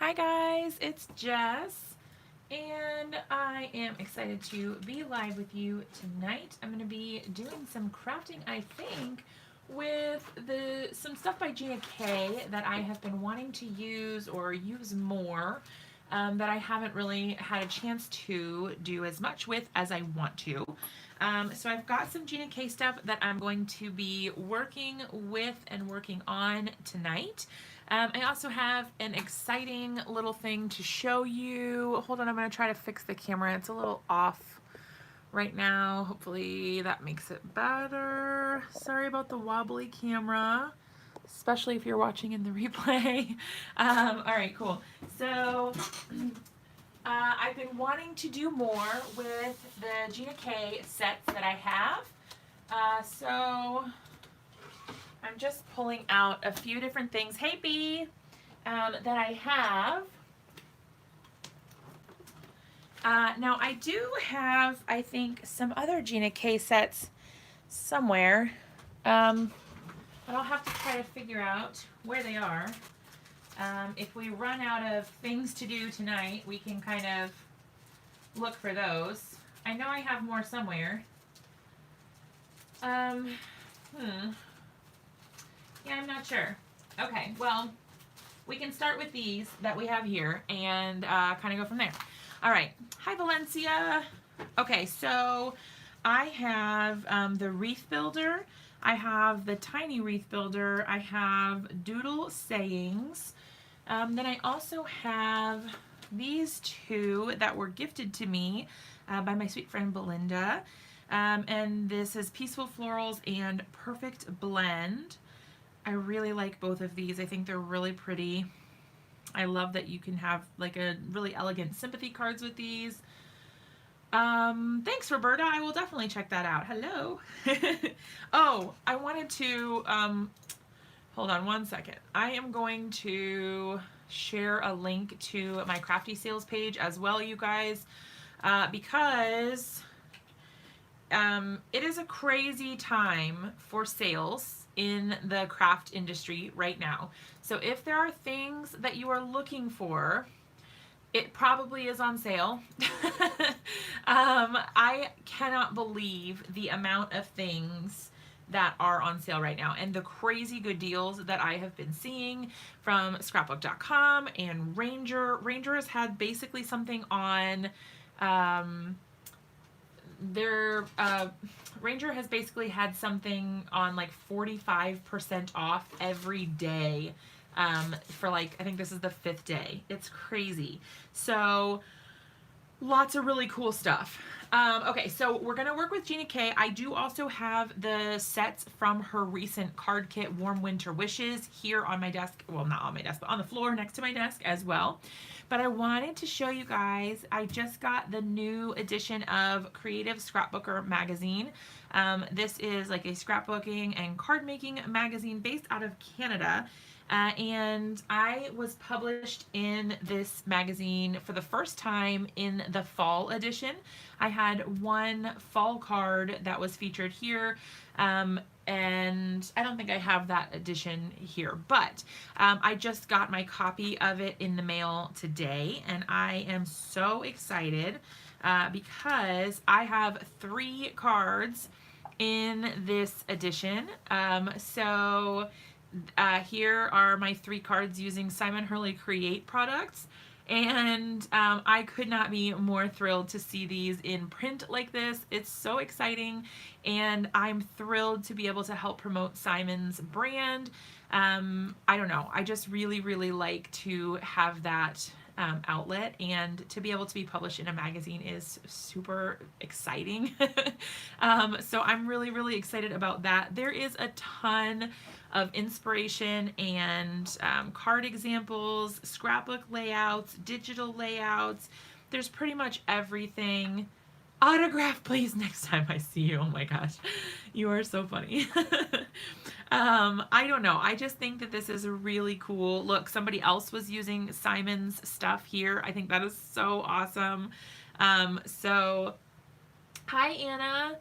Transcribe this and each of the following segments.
Hi guys, it's Jess, and I am excited to be live with you tonight. I'm going to be doing some crafting, I think, with some stuff by Gina K that I have been wanting to use or use more, that I haven't really had a chance to do as much with as I want to. So I've got some Gina K stuff that I'm going to be working with and working on tonight. I also have an exciting little thing to show you. Hold on, I'm going to try to fix the camera. It's a little off right now. Hopefully that makes it better. Sorry about the wobbly camera, especially if you're watching in the replay. All right, cool. So I've been wanting to do more with the Gina K sets that I have. So I'm just pulling out a few different things. Hey, B, that I have. Now, I do have, I think, some other Gina K sets somewhere. But I'll have to try to figure out where they are. If we run out of things to do tonight, we can kind of look for those. I know I have more somewhere. Yeah, I'm not sure. Okay, well, we can start with these that we have here and kind of go from there. All right. Hi, Valencia. Okay, so I have the wreath builder. I have the tiny wreath builder. I have doodle sayings. Then I also have these two that were gifted to me by my sweet friend Belinda. And this is Peaceful Florals and Perfect Blend. I really like both of these. I think they're really pretty. I love that you can have like a really elegant sympathy cards with these. Thanks, Roberta. I will definitely check that out. Hello. Oh, I wanted to, hold on one second. I am going to share a link to my Crafty Sales page as well, you guys, because it is a crazy time for sales in the craft industry right now. So if there are things that you are looking for, it probably is on sale. I cannot believe the amount of things that are on sale right now and the crazy good deals that I have been seeing from scrapbook.com and Ranger. Ranger has had basically something on Ranger has basically had something on like 45% off every day for like, I think this is the 5th day. It's crazy. So lots of really cool stuff. Okay, so we're gonna work with Gina K. I do also have the sets from her recent card kit, Warm Winter Wishes, here on my desk. Well, not on my desk, but on the floor next to my desk as well. But I wanted to show you guys, I just got the new edition of Creative Scrapbooker magazine. This is like a scrapbooking and card making magazine based out of Canada. And I was published in this magazine for the first time in the fall edition. I had one fall card that was featured here, and I don't think I have that edition here, but I just got my copy of it in the mail today, and I am so excited because I have 3 cards in this edition. Here are my 3 cards using Simon Hurley Create products, and I could not be more thrilled to see these in print like this. It's so exciting, and I'm thrilled to be able to help promote Simon's brand. I don't know, I just really like to have that outlet, and to be able to be published in a magazine is super exciting. So I'm really excited about that. There is a ton of inspiration and card examples, scrapbook layouts, digital layouts. There's pretty much everything. Autograph, please, next time I see you. Oh my gosh, you are so funny. I don't know. I just think that this is really cool. Look, somebody else was using Simon's stuff here. I think that is so awesome. So, hi, Anna.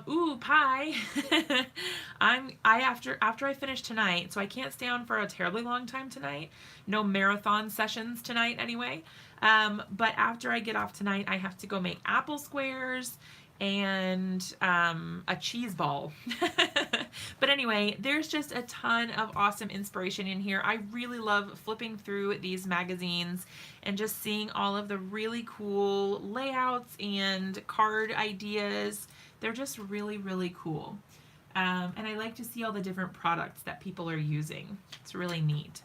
Ooh, pie. After I finish tonight, so I can't stay on for a terribly long time tonight. No marathon sessions tonight anyway. But after I get off tonight, I have to go make apple squares and a cheese ball. But anyway, there's just a ton of awesome inspiration in here. I really love flipping through these magazines and just seeing all of the really cool layouts and card ideas. They're just really, really cool. And I like to see all the different products that people are using. It's really neat.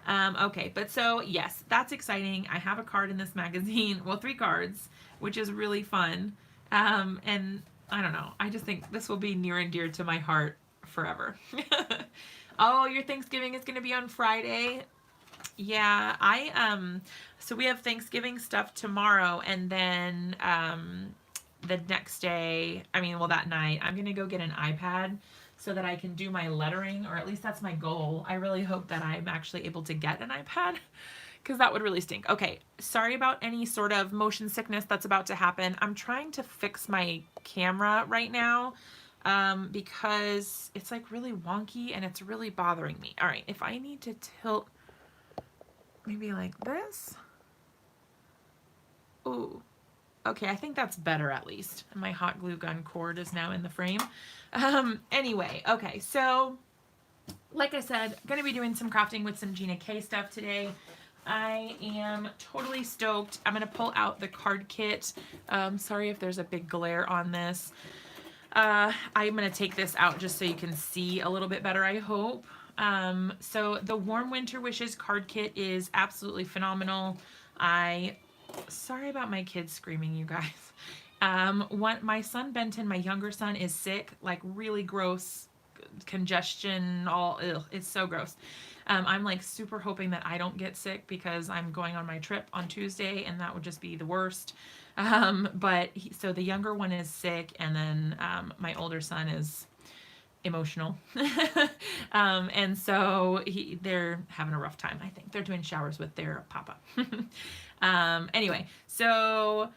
Okay, but so yes, that's exciting. I have a card in this magazine, well, 3 cards, which is really fun. And I don't know, I just think this will be near and dear to my heart forever. Oh, your Thanksgiving is going to be on Friday. Yeah, so we have Thanksgiving stuff tomorrow, and then the next day, that night, I'm going to go get an iPad so that I can do my lettering, or at least that's my goal. I really hope that I'm actually able to get an iPad, because that would really stink. Okay, sorry about any sort of motion sickness that's about to happen. I'm trying to fix my camera right now because it's like really wonky and it's really bothering me. All right, if I need to tilt maybe like this. Ooh. Okay, I think that's better at least. My hot glue gun cord is now in the frame. Anyway, okay, so like I said, going to be doing some crafting with some Gina K stuff today. I am totally stoked. I'm going to pull out the card kit. Sorry if there's a big glare on this. I'm going to take this out just so you can see a little bit better, I hope. So the Warm Winter Wishes card kit is absolutely phenomenal. Sorry about my kids screaming, you guys. My son Benton, my younger son, is sick, like really gross congestion, it's so gross. I'm like super hoping that I don't get sick because I'm going on my trip on Tuesday and that would just be the worst. So the younger one is sick, and then my older son is emotional. And so they're having a rough time, I think. They're doing showers with their papa. Anyway, so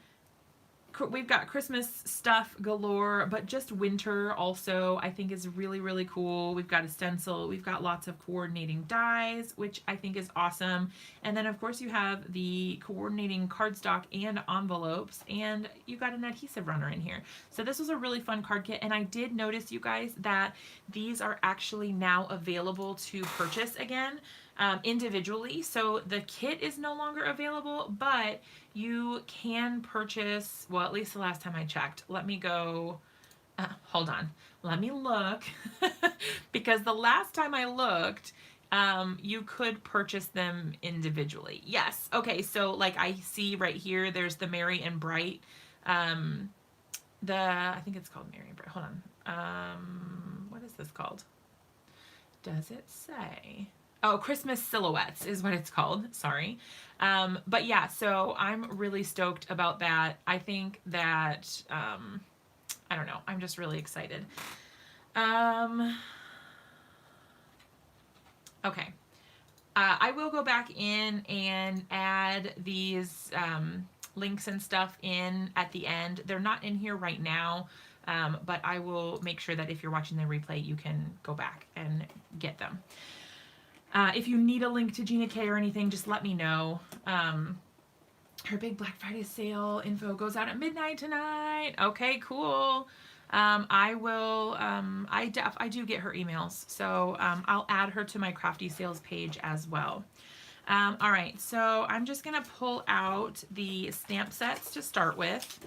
we've got Christmas stuff galore, but just winter also I think is really, really cool. We've got a stencil, we've got lots of coordinating dies, which I think is awesome. And then of course you have the coordinating cardstock and envelopes, and you got an adhesive runner in here. So this was a really fun card kit, and I did notice, you guys, that these are actually now available to purchase again. Individually. So the kit is no longer available, but you can purchase, well, at least the last time I checked. Let me go, hold on. Let me look. Because the last time I looked, you could purchase them individually. Yes. Okay. So like I see right here, there's the Merry and Bright. I think it's called Merry and Bright. Hold on. What is this called? Does it say? Oh, Christmas Silhouettes is what it's called. Sorry. But yeah, so I'm really stoked about that. I think that, I don't know, I'm just really excited. Okay. I will go back in and add these links and stuff in at the end. They're not in here right now, but I will make sure that if you're watching the replay, you can go back and get them. If you need a link to Gina K or anything, just let me know. Her big Black Friday sale info goes out at midnight tonight. Okay, cool. I do get her emails, so I'll add her to my Crafty Sales page as well. All right, so I'm just gonna pull out the stamp sets to start with.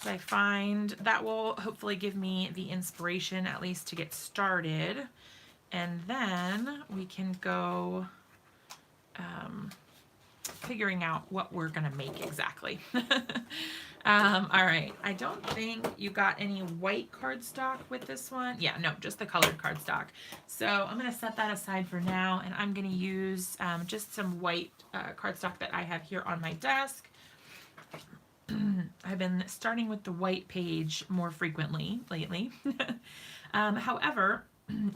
I find that will hopefully give me the inspiration at least to get started. And then we can go figuring out what we're gonna make exactly. All right, I don't think you got any white cardstock with this one. Yeah, no, just the colored cardstock. So I'm gonna set that aside for now, and I'm gonna use just some white cardstock that I have here on my desk. I've been starting with the white page more frequently lately. However,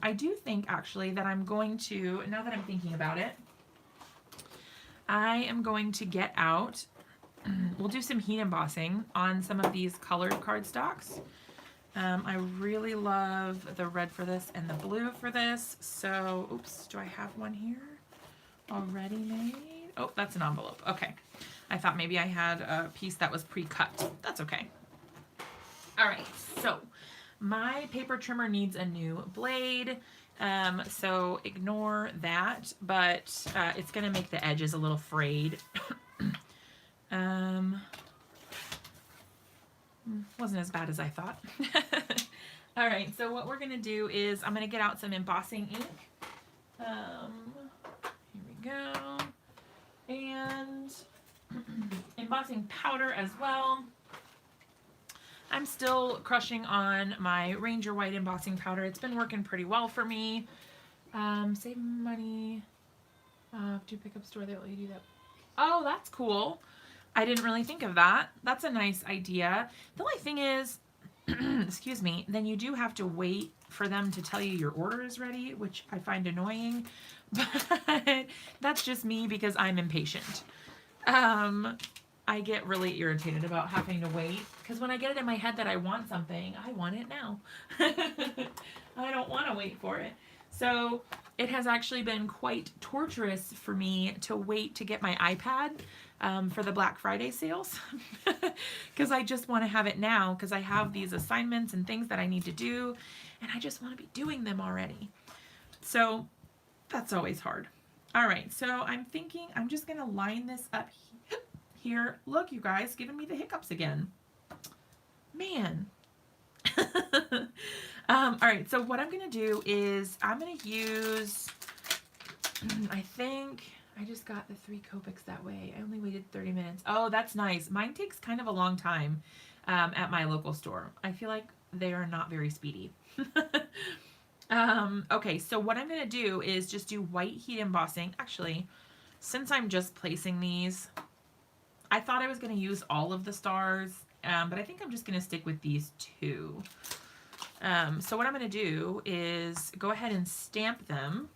I do think actually that I'm going to, now that I'm thinking about it, I am going to get out, we'll do some heat embossing on some of these colored cardstocks. I really love the red for this and the blue for this. So, oops, do I have one here already made? Oh, that's an envelope. Okay. I thought maybe I had a piece that was pre-cut. That's okay. All right, so my paper trimmer needs a new blade. So ignore that, but it's gonna make the edges a little frayed. Wasn't as bad as I thought. All right, so what we're gonna do is I'm gonna get out some embossing ink. Here we go. And embossing powder as well. I'm still crushing on my Ranger White embossing powder. It's been working pretty well for me. Save money. Do pick up store, they'll let you do that. Oh, that's cool. I didn't really think of that. That's a nice idea. The only thing is, excuse me, then you do have to wait for them to tell you your order is ready, which I find annoying, but that's just me because I'm impatient. I get really irritated about having to wait because when I get it in my head that I want something, I want it now. I don't want to wait for it. So it has actually been quite torturous for me to wait to get my iPad for the Black Friday sales because I just want to have it now because I have these assignments and things that I need to do and I just want to be doing them already. So that's always hard. All right, so I'm thinking I'm just going to line this up here. Look, you guys, giving me the hiccups again. Man. All right, so what I'm going to do is I'm going to use, I think I just got the 3 Copics that way. I only waited 30 minutes. Oh, that's nice. Mine takes kind of a long time at my local store. I feel like they are not very speedy. Okay, so what I'm going to do is just do white heat embossing. Actually, since I'm just placing these, I thought I was going to use all of the stars, but I think I'm just going to stick with these 2. So what I'm going to do is go ahead and stamp them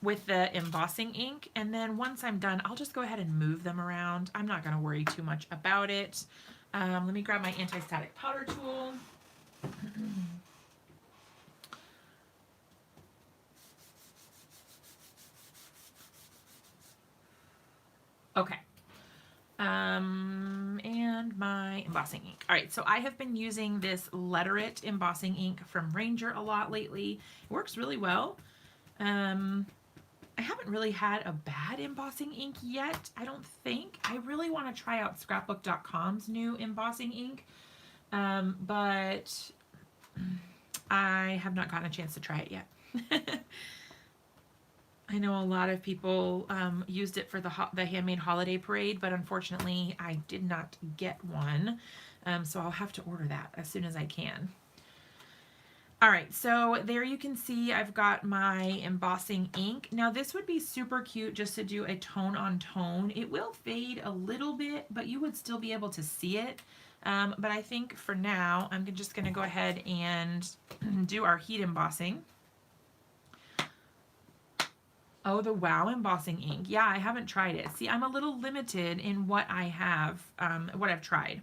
with the embossing ink, and then once I'm done, I'll just go ahead and move them around. I'm not going to worry too much about it. Let me grab my anti-static powder tool. Okay. And my embossing ink. All right, so I have been using this Letter It embossing ink from Ranger a lot lately. It works really well. I haven't really had a bad embossing ink yet, I don't think. I really want to try out scrapbook.com's new embossing ink, but I have not gotten a chance to try it yet. I know a lot of people used it for the Handmade Holiday Parade, but unfortunately I did not get one, so I'll have to order that as soon as I can. All right, so there you can see I've got my embossing ink. Now this would be super cute just to do a tone on tone. It will fade a little bit, but you would still be able to see it. But I think for now, I'm just gonna go ahead and do our heat embossing. Oh, the Wow embossing ink. Yeah, I haven't tried it. See, I'm a little limited in what I have, what I've tried.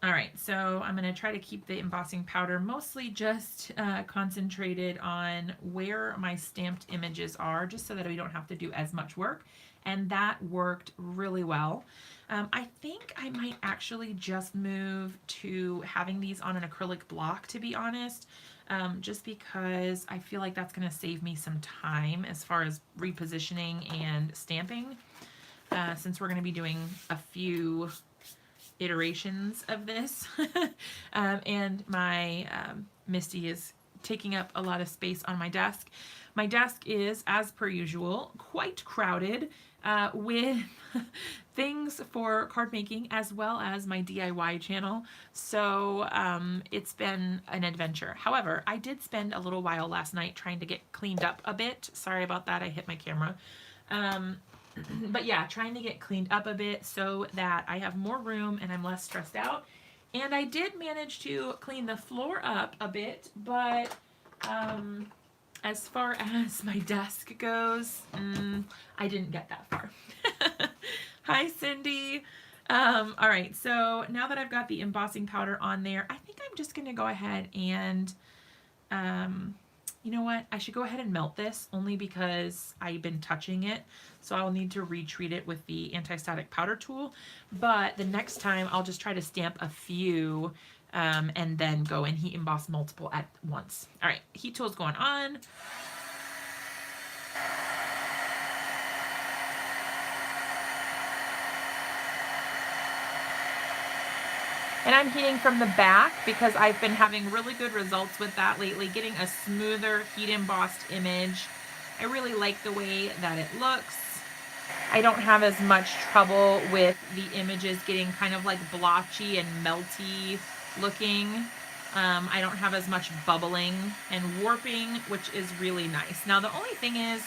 All right, so I'm going to try to keep the embossing powder mostly just concentrated on where my stamped images are, just so that we don't have to do as much work. And that worked really well. I think I might actually just move to having these on an acrylic block, to be honest, just because I feel like that's going to save me some time as far as repositioning and stamping, since we're going to be doing a few iterations of this. And my MISTI is taking up a lot of space on my desk. My desk is, as per usual, quite crowded with things for card making as well as my DIY channel. So it's been an adventure. However, I did spend a little while last night trying to get cleaned up a bit. Sorry about that, I hit my camera. But yeah, trying to get cleaned up a bit so that I have more room and I'm less stressed out. And I did manage to clean the floor up a bit, but as far as my desk goes, I didn't get that far. Hi, Cindy. All right, so now that I've got the embossing powder on there, I think I'm just going to go ahead and, you know what? I should go ahead and melt this only because I've been touching it. So I'll need to retreat it with the anti-static powder tool. But the next time I'll just try to stamp a few and then go and heat emboss multiple at once. All right, heat tool's going on. And I'm heating from the back because I've been having really good results with that lately, getting a smoother heat embossed image. I really like the way that it looks. I don't have as much trouble with the images getting kind of like blotchy and melty looking. I don't have as much bubbling and warping, which is really nice. Now, the only thing is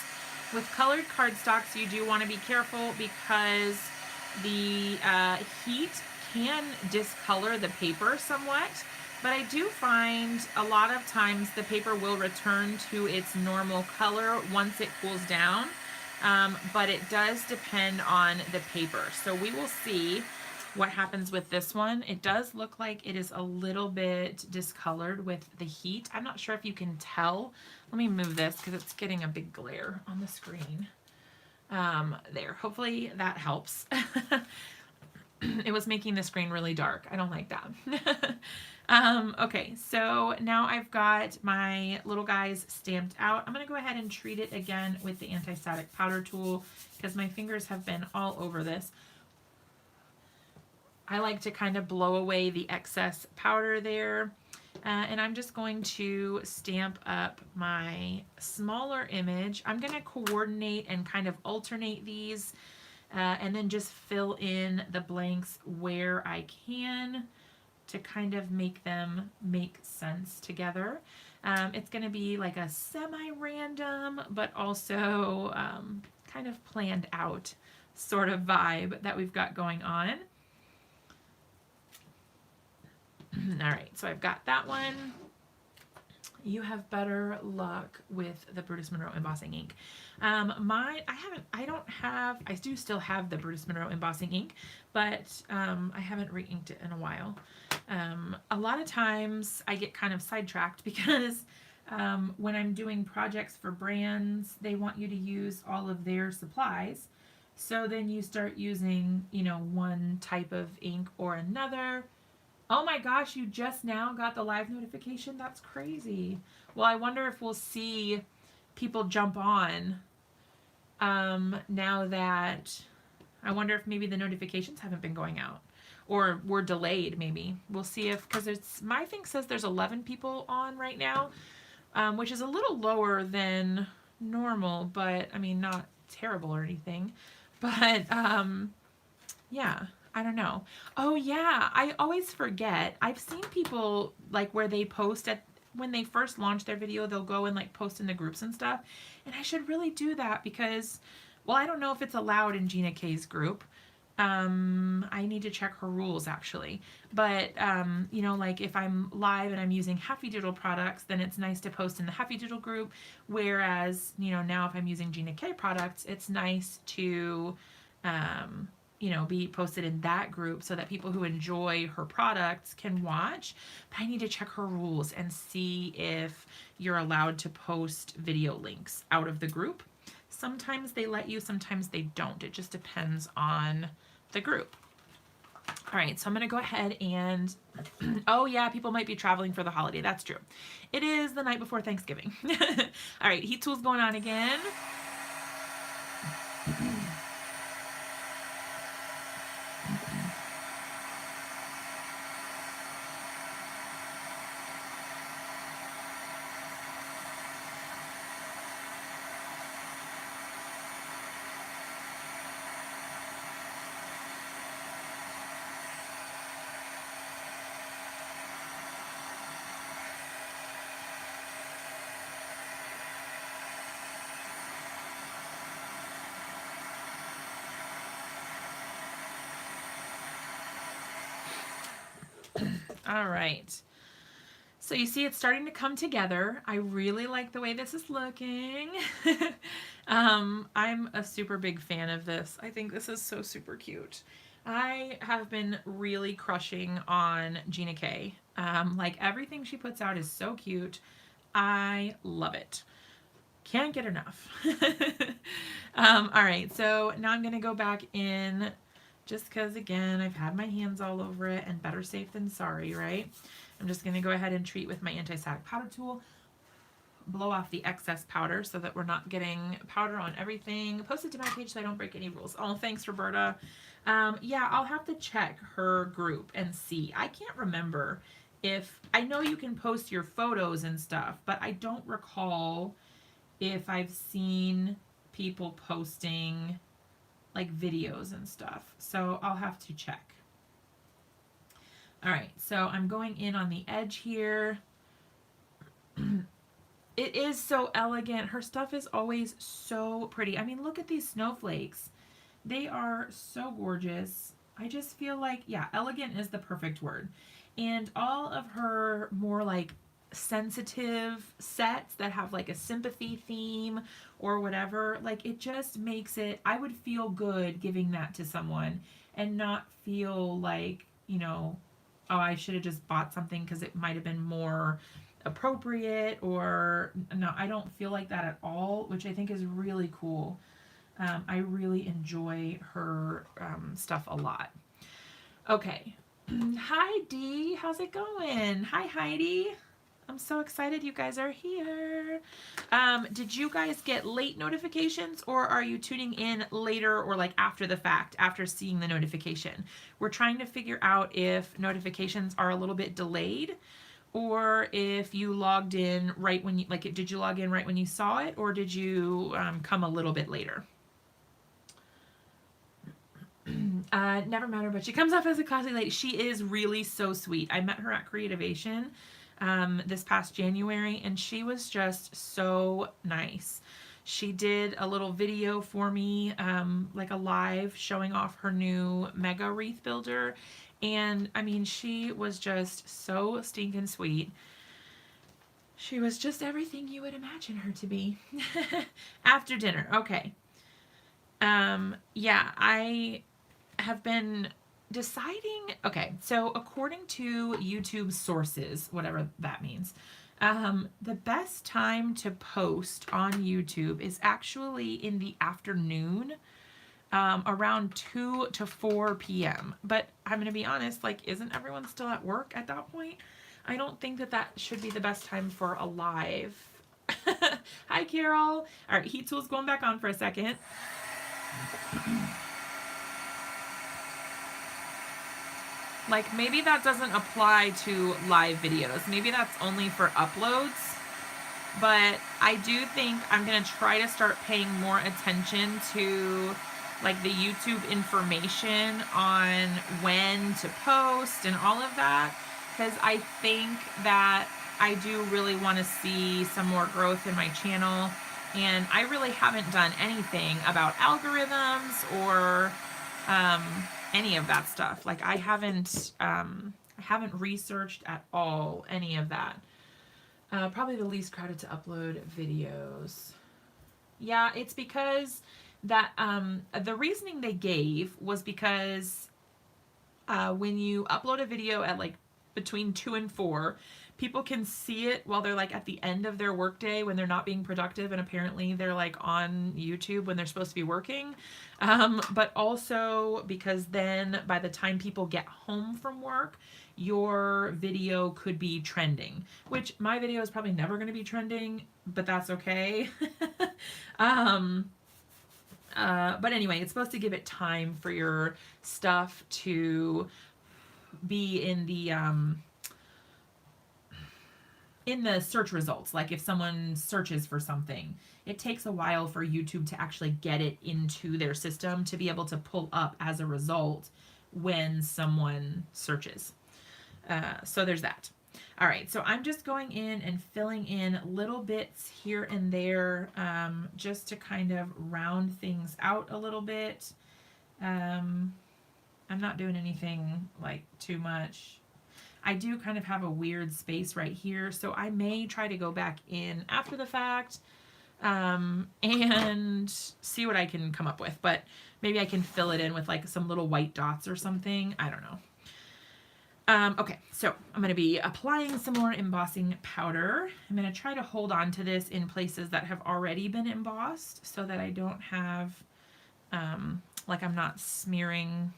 with colored cardstocks, you do want to be careful because the heat can discolor the paper somewhat, but I do find a lot of times the paper will return to its normal color once it cools down, but it does depend on the paper. So we will see what happens with this one. It does look like it is a little bit discolored with the heat. I'm not sure if you can tell. Let me move this because it's getting a big glare on the screen. There, hopefully that helps. It was making the screen really dark. I don't like that. Okay, so now I've got my little guys stamped out. I'm going to go ahead and treat it again with the anti-static powder tool because my fingers have been all over this. I like to kind of blow away the excess powder there. And I'm just going to stamp up my smaller image. I'm going to coordinate and kind of alternate these. And then just fill in the blanks where I can to kind of make them make sense together. It's going to be like a semi-random, but also kind of planned out sort of vibe that we've got going on. All right, so I've got that one. You have better luck with the Brutus Monroe embossing ink. I do still have the Brutus Monroe embossing ink, but I haven't re-inked it in a while. A lot of times I get kind of sidetracked because when I'm doing projects for brands, they want you to use all of their supplies. So then you start using, you know, one type of ink or another. Oh my gosh, you just now got the live notification? That's crazy. Well, I wonder if we'll see people jump on now that, I wonder if maybe the notifications haven't been going out or were delayed maybe. We'll see if, because it's, my thing says there's 11 people on right now, which is a little lower than normal, but I mean, not terrible or anything. But yeah. I don't know. Oh yeah, I always forget. I've seen people like where they post at when they first launch their video, they'll go and like post in the groups and stuff. And I should really do that because, well, I don't know if it's allowed in Gina K's group. I need to check her rules actually. But you know, like if I'm live and I'm using Happy Doodle products, then it's nice to post in the Happy Doodle group. Whereas, you know, now if I'm using Gina K products, it's nice to you know, be posted in that group so that people who enjoy her products can watch. But I need to check her rules and see if you're allowed to post video links out of the group. Sometimes they let you, sometimes they don't. It just depends on the group. All right, so I'm going to go ahead and, oh yeah, people might be traveling for the holiday. That's true. It is the night before Thanksgiving. All right, heat tool's going on again. All right. So you see it's starting to come together. I really like the way this is looking. I'm a super big fan of this. I think this is so super cute. I have been really crushing on Gina K Like everything she puts out is so cute. I love it. Can't get enough. All right, so now I'm going to go back in just because, again, I've had my hands all over it, and better safe than sorry, right? I'm just going to go ahead and treat with my anti-static powder tool, blow off the excess powder so that we're not getting powder on everything. Post it to my page so I don't break any rules. Oh, thanks, Roberta. Yeah, I'll have to check her group and see. I can't remember if, I know you can post your photos and stuff, but I don't recall if I've seen people posting like videos and stuff. So I'll have to check. All right, so I'm going in on the edge here. It is so elegant. Her stuff is always so pretty. I mean, look at these snowflakes. They are so gorgeous. I just feel like, yeah, elegant is the perfect word. And all of her more like sensitive sets that have like a sympathy theme or whatever, like it just makes it, I would feel good giving that to someone and not feel like, you know, oh, I should have just bought something because it might have been more appropriate, or no, I don't feel like that at all, which I think is really cool. I really enjoy her stuff a lot. Okay. Hi, Dee. How's it going? Hi, Heidi. I'm so excited you guys are here. Did you guys get late notifications, or are you tuning in later or like after the fact, after seeing the notification? We're trying to figure out if notifications are a little bit delayed, or if you logged in right when you, like, did you log in right when you saw it, or did you come a little bit later? Never met her, but she comes off as a classy lady. She is really so sweet. I met her at Creativation this past January, and she was just so nice. She did a little video for me, like a live showing off her new mega wreath builder. And I mean, she was just so stinking sweet. She was just everything you would imagine her to be. After dinner. Okay. Yeah, I have been deciding, okay, so according to YouTube sources, whatever that means, the best time to post on YouTube is actually in the afternoon, around 2 to 4 p.m. But I'm going to be honest, like, isn't everyone still at work at that point? I don't think that that should be the best time for a live. Hi, Carol. All right, heat tool's going back on for a second. Like, maybe that doesn't apply to live videos. Maybe that's only for uploads. But I do think I'm going to try to start paying more attention to, like, the YouTube information on when to post and all of that. Because I think that I do really want to see some more growth in my channel. And I really haven't done anything about algorithms or any of that stuff. Like, I haven't researched at all any of that. Probably the least crowded to upload videos. Yeah, it's because that the reasoning they gave was because when you upload a video at like between 2 and 4, people can see it while they're like at the end of their workday when they're not being productive, and apparently they're like on YouTube when they're supposed to be working. But also because then by the time people get home from work, your video could be trending, which my video is probably never going to be trending, but that's okay. But anyway, it's supposed to give it time for your stuff to be in the search results. Like if someone searches for something, it takes a while for YouTube to actually get it into their system to be able to pull up as a result when someone searches. So there's that. All right, so I'm just going in and filling in little bits here and there, just to kind of round things out a little bit. I'm not doing anything like too much. I do kind of have a weird space right here, so I may try to go back in after the fact, and see what I can come up with. But maybe I can fill it in with like some little white dots or something. I don't know. Okay, so I'm going to be applying some more embossing powder. I'm going to try to hold on to this in places that have already been embossed so that I don't have, like I'm not smearing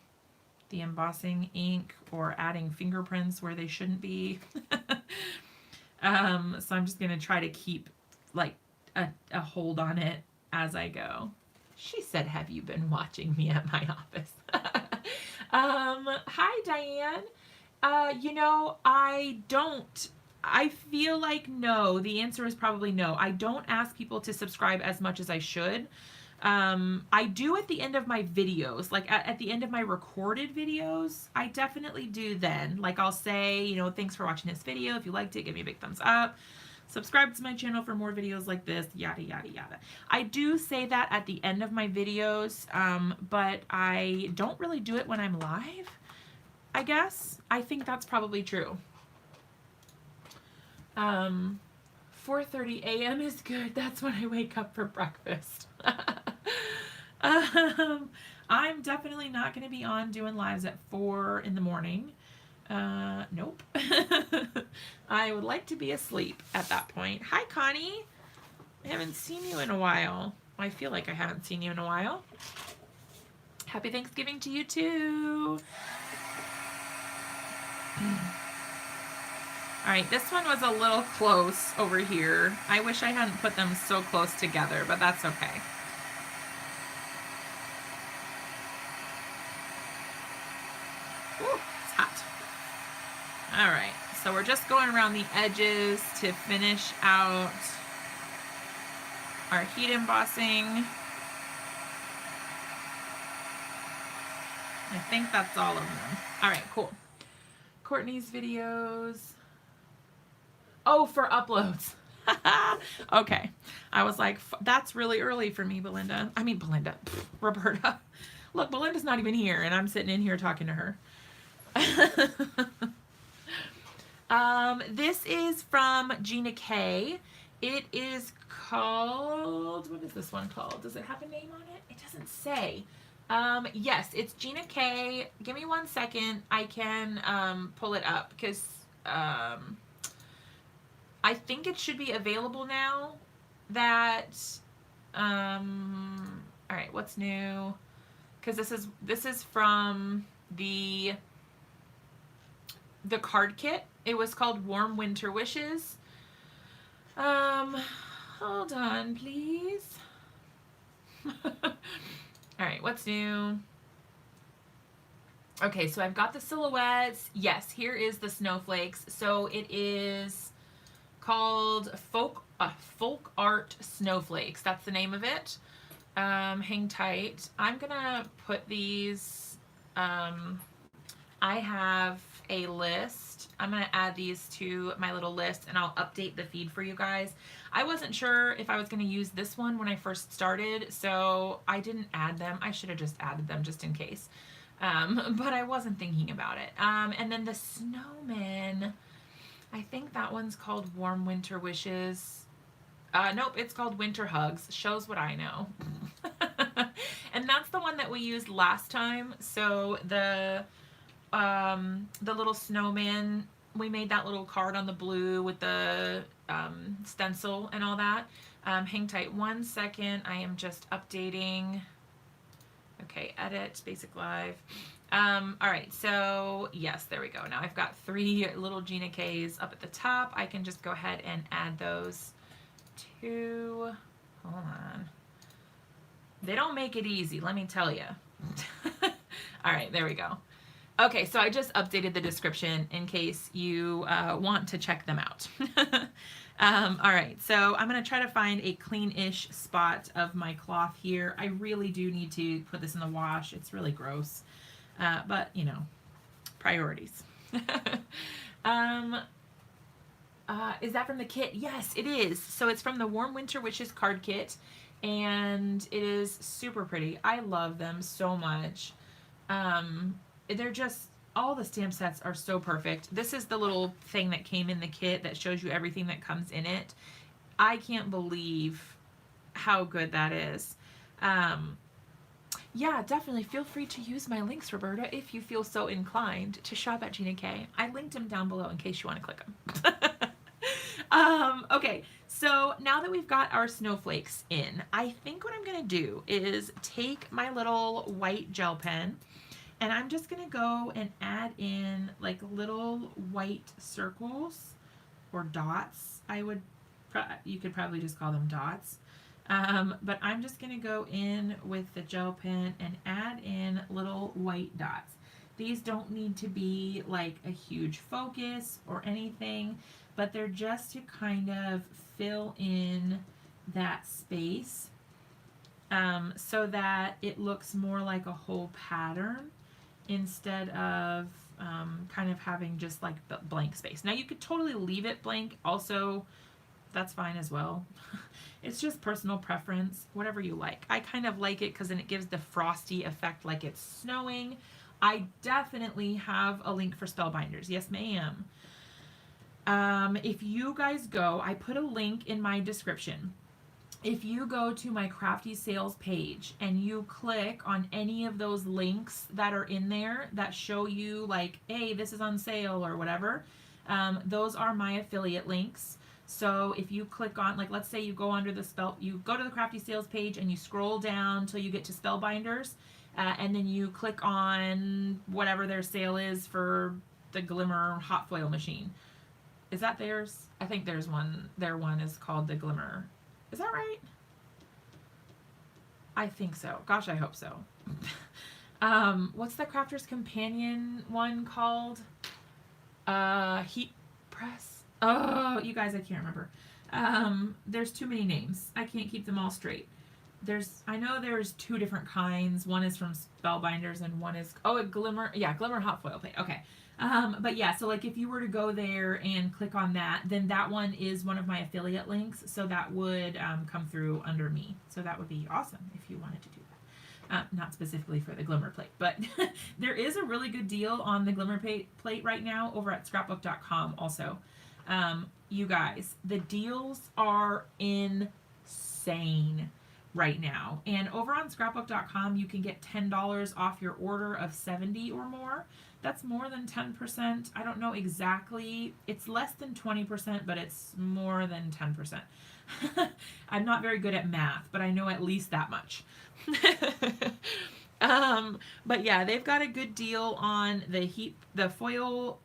the embossing ink or adding fingerprints where they shouldn't be. So I'm just going to try to keep like a hold on it as I go. She said, have you been watching me at my office? Hi, Diane. You know, I don't. I feel like no. The answer is probably no. I don't ask people to subscribe as much as I should. I do at the end of my videos, like at the end of my recorded videos, I definitely do then. Like I'll say, you know, thanks for watching this video. If you liked it, give me a big thumbs up. Subscribe to my channel for more videos like this, yada, yada, yada. I do say that at the end of my videos, but I don't really do it when I'm live, I guess. I think that's probably true. 4:30 a.m. is good. That's when I wake up for breakfast. I'm definitely not going to be on doing lives at 4 in the morning. Nope. I would like to be asleep at that point. Hi, Connie. I haven't seen you in a while. I feel like I haven't seen you in a while. Happy Thanksgiving to you too. All right, this one was a little close over here. I wish I hadn't put them so close together, but that's okay. Ooh, it's hot. All right, so we're just going around the edges to finish out our heat embossing. I think that's all of them. All right, cool. Courtney's videos. Oh, for uploads. Okay. I was like, that's really early for me, Belinda. I mean, Belinda. Roberta. Look, Belinda's not even here, and I'm sitting in here talking to her. This is from Gina K. It is called, what is this one called? Does it have a name on it? It doesn't say. Yes, it's Gina K. Give me 1 second. I can pull it up because I think it should be available now. That all right, what's new? Because this is from the card kit. It was called Warm Winter Wishes. Hold on, please. All right, what's new? Okay, so I've got the silhouettes. Yes, here is the snowflakes. So it is called Folk Art Snowflakes. That's the name of it. Hang tight. I'm gonna put these. I have a list. I'm gonna add these to my little list, and I'll update the feed for you guys. I wasn't sure if I was gonna use this one when I first started, so I didn't add them. I should have just added them just in case. But I wasn't thinking about it. And then the snowman, I think that one's called Warm Winter Wishes. Nope, it's called Winter Hugs. Shows what I know. And that's the one that we used last time. So the little snowman, we made that little card on the blue with the stencil and all that. Hang tight 1 second. I am just updating. Okay, edit, basic live. All right, so yes, there we go. Now I've got 3 little Gina K's up at the top. I can just go ahead and add those to, hold on. They don't make it easy, let me tell you. All right, there we go. Okay, so I just updated the description in case you want to check them out. All right, so I'm going to try to find a clean-ish spot of my cloth here. I really do need to put this in the wash. It's really gross, but, you know, priorities. Is that from the kit? Yes, it is. So it's from the Warm Winter Wishes card kit, and it is super pretty. I love them so much. They're just, all the stamp sets are so perfect. This is the little thing that came in the kit that shows you everything that comes in it. I can't believe how good that is. Yeah, definitely feel free to use my links, Roberta, if you feel so inclined to shop at Gina K. I linked them down below in case you want to click them. Okay, so now that we've got our snowflakes in, I think what I'm going to do is take my little white gel pen and I'm just going to go and add in like little white circles or dots. You could probably just call them dots. But I'm just going to go in with the gel pen and add in little white dots. These don't need to be like a huge focus or anything, but they're just to kind of fill in that space so that it looks more like a whole pattern instead of kind of having just like the blank space. Now you could totally leave it blank also, that's fine as well. It's just personal preference, whatever you like. I kind of like it because then it gives the frosty effect like it's snowing. I definitely have a link for Spellbinders. Yes, ma'am. If you guys go, I put a link in my description. If you go to my Crafty Sales page and you click on any of those links that are in there that show you like, hey, this is on sale or whatever, those are my affiliate links. So if you click on, like, let's say you go under you go to the Crafty Sales page and you scroll down till you get to Spellbinders, and then you click on whatever their sale is for the Glimmer hot foil machine. Is that theirs? I think their one is called the Glimmer. Is that right? I think so. Gosh, I hope so. What's the Crafter's Companion one called? Heat Press? Oh, you guys, I can't remember. There's too many names. I can't keep them all straight. I know there's two different kinds. One is from Spellbinders and one is, a Glimmer. Yeah, Glimmer hot foil plate. Okay. But yeah, so like if you were to go there and click on that, then that one is one of my affiliate links. So that would come through under me. So that would be awesome if you wanted to do that. Not specifically for the Glimmer plate, but there is a really good deal on the Glimmer plate right now over at scrapbook.com also. You guys, the deals are insane right now. And over on scrapbook.com, you can get $10 off your order of 70 or more. That's more than 10%. I don't know exactly. It's less than 20%, but it's more than 10%. I'm not very good at math, but I know at least that much. But yeah, they've got a good deal on the foil,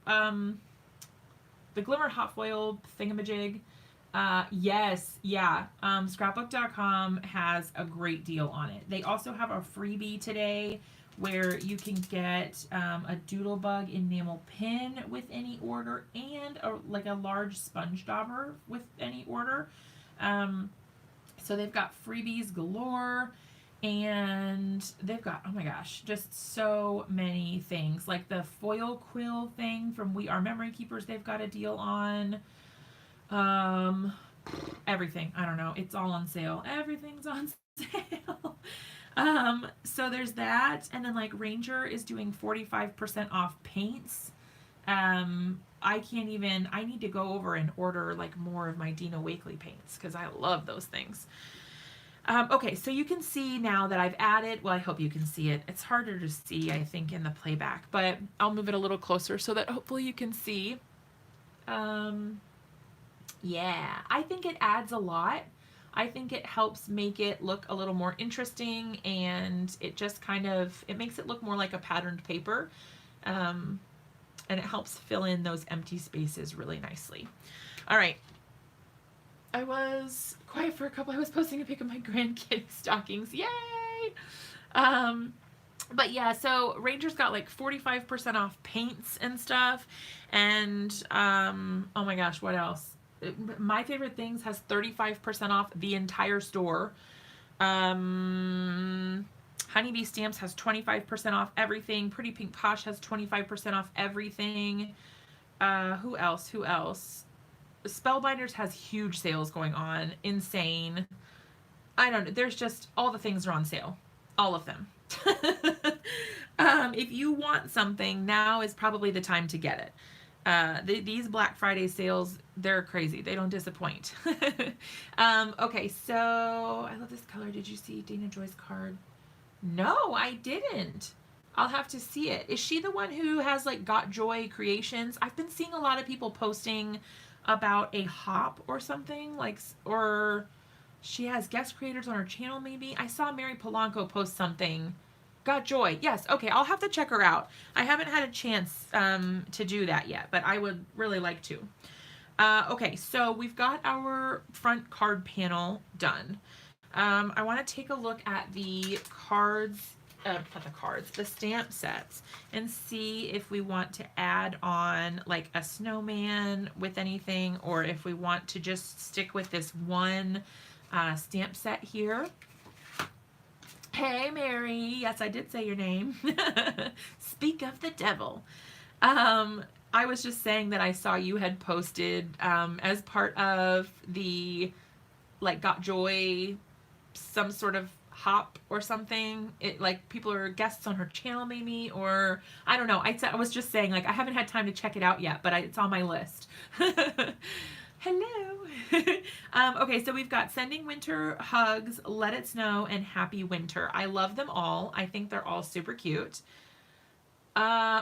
the Glimmer hot foil thingamajig. Yes, yeah. Scrapbook.com has a great deal on it. They also have a freebie today where you can get a Doodlebug enamel pin with any order and a large sponge dauber with any order. So they've got freebies galore. And they've got, oh my gosh, just so many things. Like the foil quill thing from We Are Memory Keepers, they've got a deal on. Everything. I don't know. It's all on sale. Everything's on sale. So there's that. And then like Ranger is doing 45% off paints. I need to go over and order like more of my Dina Wakley paints because I love those things. Okay, so you can see now that I've added, well, I hope you can see it. It's harder to see, I think, in the playback, but I'll move it a little closer so that hopefully you can see. Yeah, I think it adds a lot. I think it helps make it look a little more interesting, and it just it makes it look more like a patterned paper. And it helps fill in those empty spaces really nicely. All right. I was quiet for a couple. I was posting a pic of my grandkids' stockings. Yay! But yeah, so Ranger's got like 45% off paints and stuff. And oh my gosh, what else? My Favorite Things has 35% off the entire store. Honeybee Stamps has 25% off everything. Pretty Pink Posh has 25% off everything. Who else? Spellbinders has huge sales going on. Insane. I don't know. There's just, all the things are on sale. All of them. If you want something, now is probably the time to get it. These Black Friday sales, they're crazy. They don't disappoint. Okay, so I love this color. Did you see Dana Joy's card? No, I didn't. I'll have to see it. Is she the one who has like Got Joy Creations? I've been seeing a lot of people posting about a hop or something like, or she has guest creators on her channel maybe. I saw Mary Polanco post something. Got Joy. Yes. Okay. I'll have to check her out. I haven't had a chance to do that yet, but I would really like to. Okay. So we've got our front card panel done. I want to take a look at the cards, not the cards, the stamp sets, and see if we want to add on like a snowman with anything, or if we want to just stick with this one stamp set here. Hey, Mary. Yes, I did say your name. Speak of the devil. I was just saying that I saw you had posted as part of the like Got Joy, some sort of hop or something. It like people are guests on her channel maybe, or I don't know. I was just saying like I haven't had time to check it out yet, but it's on my list. Hello. Okay, so we've got Sending Winter Hugs, Let It Snow, and Happy Winter. I love them all. I think they're all super cute.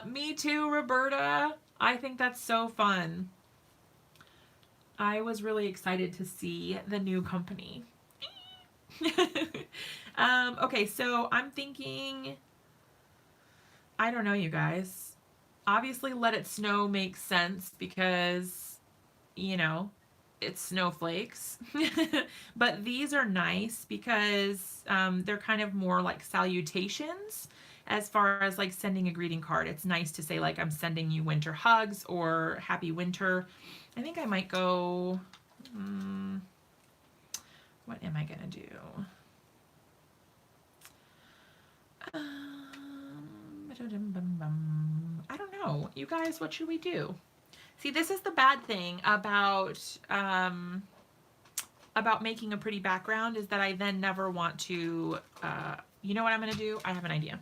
Me too, Roberta. I think that's so fun. I was really excited to see the new company. Okay, so I'm thinking, I don't know, you guys. Obviously, Let It Snow makes sense because, you know, it's snowflakes. But these are nice because they're kind of more like salutations as far as like sending a greeting card. It's nice to say like I'm sending you winter hugs or happy winter. I think I might go, what am I gonna do? I don't know. You guys, what should we do? See, this is the bad thing about making a pretty background, is that I then never want to, you know what I'm going to do? I have an idea.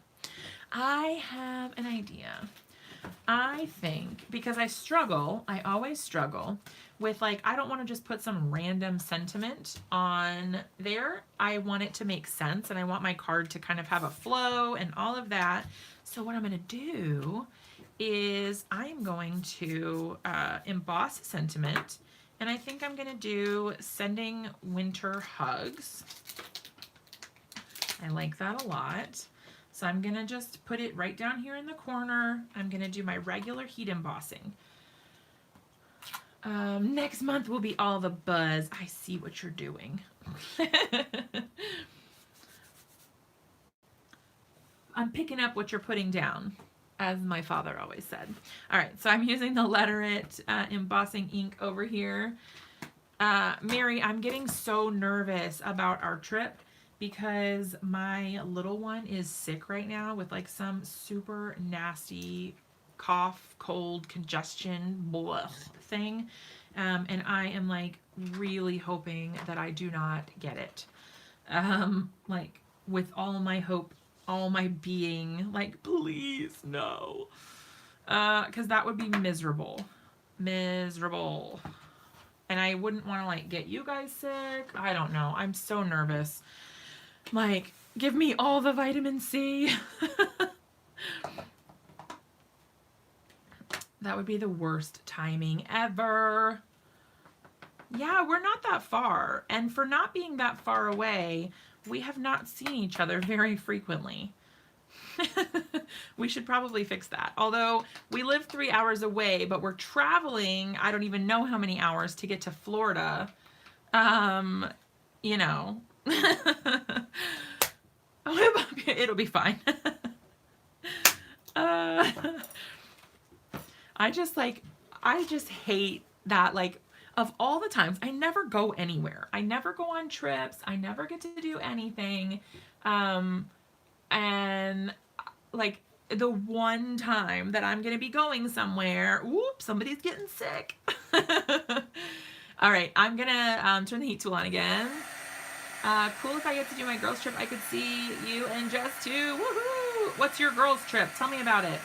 I think, because I always struggle with like, I don't want to just put some random sentiment on there. I want it to make sense, and I want my card to kind of have a flow and all of that. So what I'm going to do is I'm going to emboss sentiment, and I think I'm going to do Sending Winter Hugs. I like that a lot. So I'm going to just put it right down here in the corner. I'm going to do my regular heat embossing. Next month will be all the buzz. I see what you're doing. I'm picking up what you're putting down, as my father always said. All right, so I'm using the Letterit embossing ink over here. Mary, I'm getting so nervous about our trip because my little one is sick right now with like some super nasty cough, cold, congestion, blah thing. And I am like really hoping that I do not get it. Like with all my hope, all my being, like, please no. Because that would be miserable. Miserable. And I wouldn't want to like get you guys sick. I don't know. I'm so nervous. Like, give me all the vitamin C. That would be the worst timing ever. Yeah, we're not that far. And for not being that far away, we have not seen each other very frequently. We should probably fix that. Although we live 3 hours away, but we're traveling, I don't even know how many hours to get to Florida. You know. It'll be fine. I just hate that, like, of all the times, I never go anywhere. I never go on trips. I never get to do anything. And like the one time that I'm going to be going somewhere, whoop, somebody's getting sick. All right, I'm going to turn the heat tool on again. Cool if I get to do my girls trip. I could see you and Jess too. Woohoo! What's your girls trip? Tell me about it.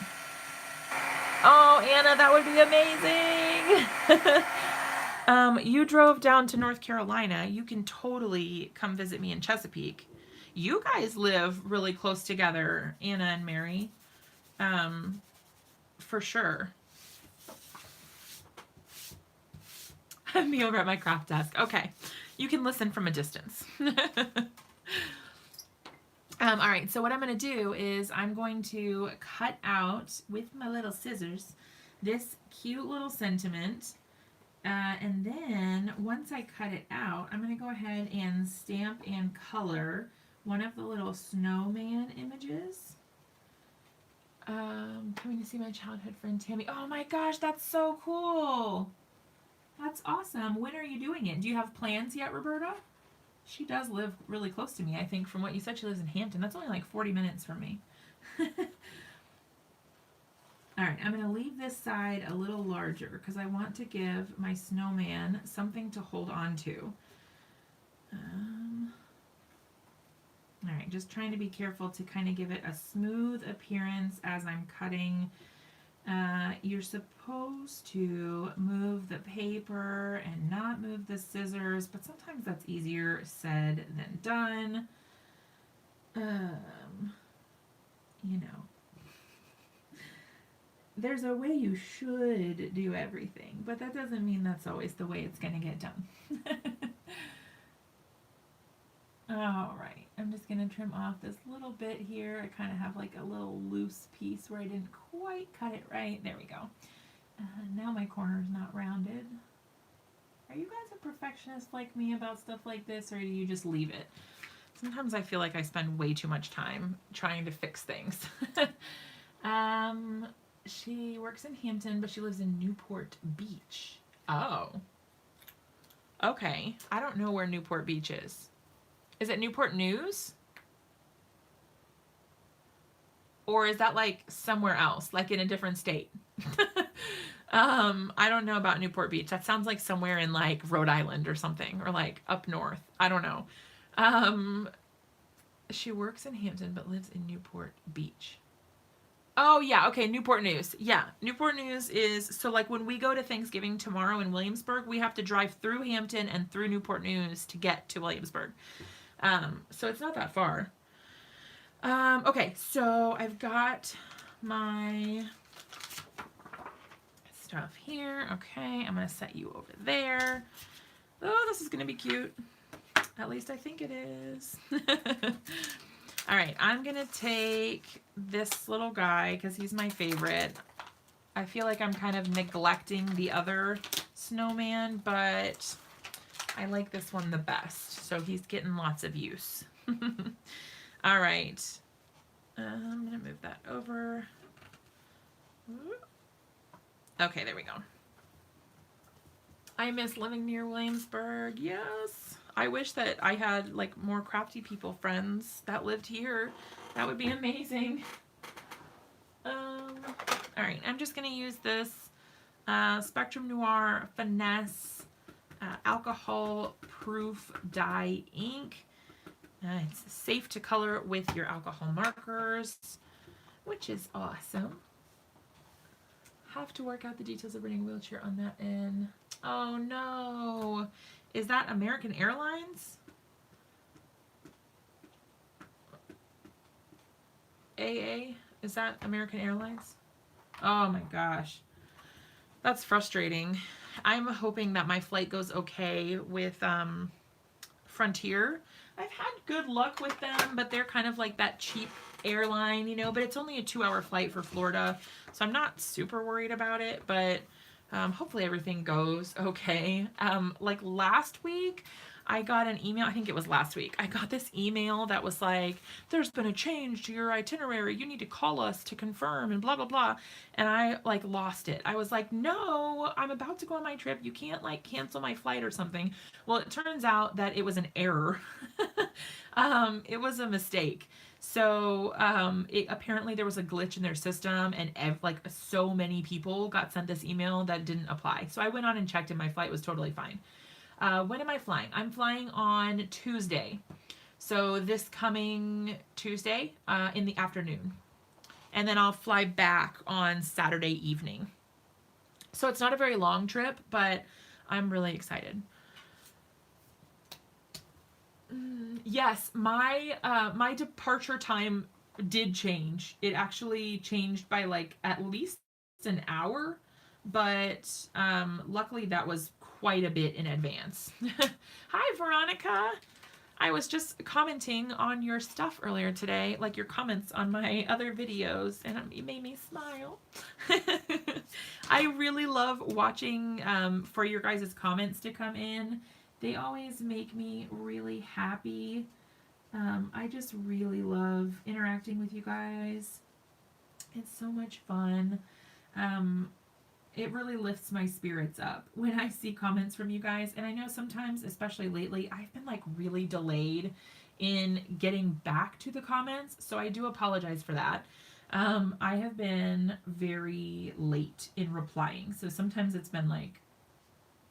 Oh, Anna, that would be amazing. You drove down to North Carolina. You can totally come visit me in Chesapeake. You guys live really close together, Anna and Mary. For sure. Me over at my craft desk. Okay. You can listen from a distance. All right, so what I'm going to do is I'm going to cut out with my little scissors this cute little sentiment. And then once I cut it out, I'm going to go ahead and stamp and color one of the little snowman images. Coming to see my childhood friend Tammy. Oh my gosh, that's so cool. That's awesome. When are you doing it? Do you have plans yet, Roberta? She does live really close to me, I think. From what you said, she lives in Hampton. That's only like 40 minutes from me. All right, I'm going to leave this side a little larger because I want to give my snowman something to hold on to. All right, just trying to be careful to kind of give it a smooth appearance as I'm cutting. You're supposed to move the paper and not move the scissors, but sometimes that's easier said than done. You know, there's a way you should do everything, but that doesn't mean that's always the way it's going to get done. All right, I'm just going to trim off this little bit here. I kind of have like a little loose piece where I didn't quite cut it right. There we go. Now my corner's not rounded. Are you guys a perfectionist like me about stuff like this, or do you just leave it? Sometimes I feel like I spend way too much time trying to fix things. She works in Hampton, but she lives in Newport Beach. Oh. Okay. I don't know where Newport Beach is. Is it Newport News? Or is that like somewhere else, like in a different state? I don't know about Newport Beach. That sounds like somewhere in like Rhode Island or something, or like up north. I don't know. She works in Hampton, but lives in Newport Beach. Oh, yeah. Okay. Newport News. Yeah. Newport News is, so like when we go to Thanksgiving tomorrow in Williamsburg, we have to drive through Hampton and through Newport News to get to Williamsburg. So it's not that far. Okay. So I've got my stuff here. Okay. I'm going to set you over there. Oh, this is going to be cute. At least I think it is. All right, I'm going to take this little guy because he's my favorite. I feel like I'm kind of neglecting the other snowman, but I like this one the best. So he's getting lots of use. All right. I'm going to move that over. Okay, there we go. I miss living near Williamsburg. Yes. I wish that I had like more crafty people friends that lived here. That would be amazing. All right, I'm just going to use this Spectrum Noir Finesse alcohol-proof dye ink. It's safe to color with your alcohol markers, which is awesome. Have to work out the details of bringing a wheelchair on that end. Oh no. Is that American Airlines? AA? Is that American Airlines? Oh my gosh. That's frustrating. I'm hoping that my flight goes okay with Frontier. I've had good luck with them, but they're kind of like that cheap airline, you know, but it's only a 2-hour flight for Florida, so I'm not super worried about it, but hopefully everything goes okay. Like last week, I got an email, I think it was last week, I got this email that was like, there's been a change to your itinerary, you need to call us to confirm and blah, blah, blah, and I like lost it. I was like, no, I'm about to go on my trip, you can't like cancel my flight or something. Well, it turns out that it was an error. It was a mistake. So apparently there was a glitch in their system, and like so many people got sent this email that didn't apply. So I went on and checked, and my flight was totally fine. When am I flying? I'm flying on Tuesday. So this coming Tuesday in the afternoon. And then I'll fly back on Saturday evening. So it's not a very long trip, but I'm really excited. Yes, my departure time did change. It actually changed by like at least an hour, but luckily that was quite a bit in advance. Hi, Veronica. I was just commenting on your stuff earlier today, like your comments on my other videos, and it made me smile. I really love watching for your guys' comments to come in. They always make me really happy. I just really love interacting with you guys. It's so much fun. It really lifts my spirits up when I see comments from you guys. And I know sometimes, especially lately, I've been like really delayed in getting back to the comments. So I do apologize for that. I have been very late in replying. So sometimes it's been like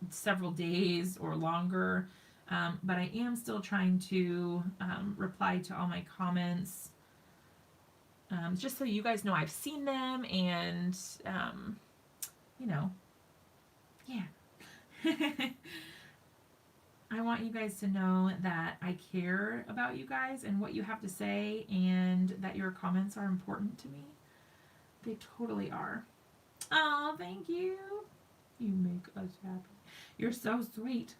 several days or longer. But I am still trying to reply to all my comments. Just so you guys know I've seen them and, you know, yeah. I want you guys to know that I care about you guys and what you have to say and that your comments are important to me. They totally are. Oh, thank you. You make us happy. You're so sweet.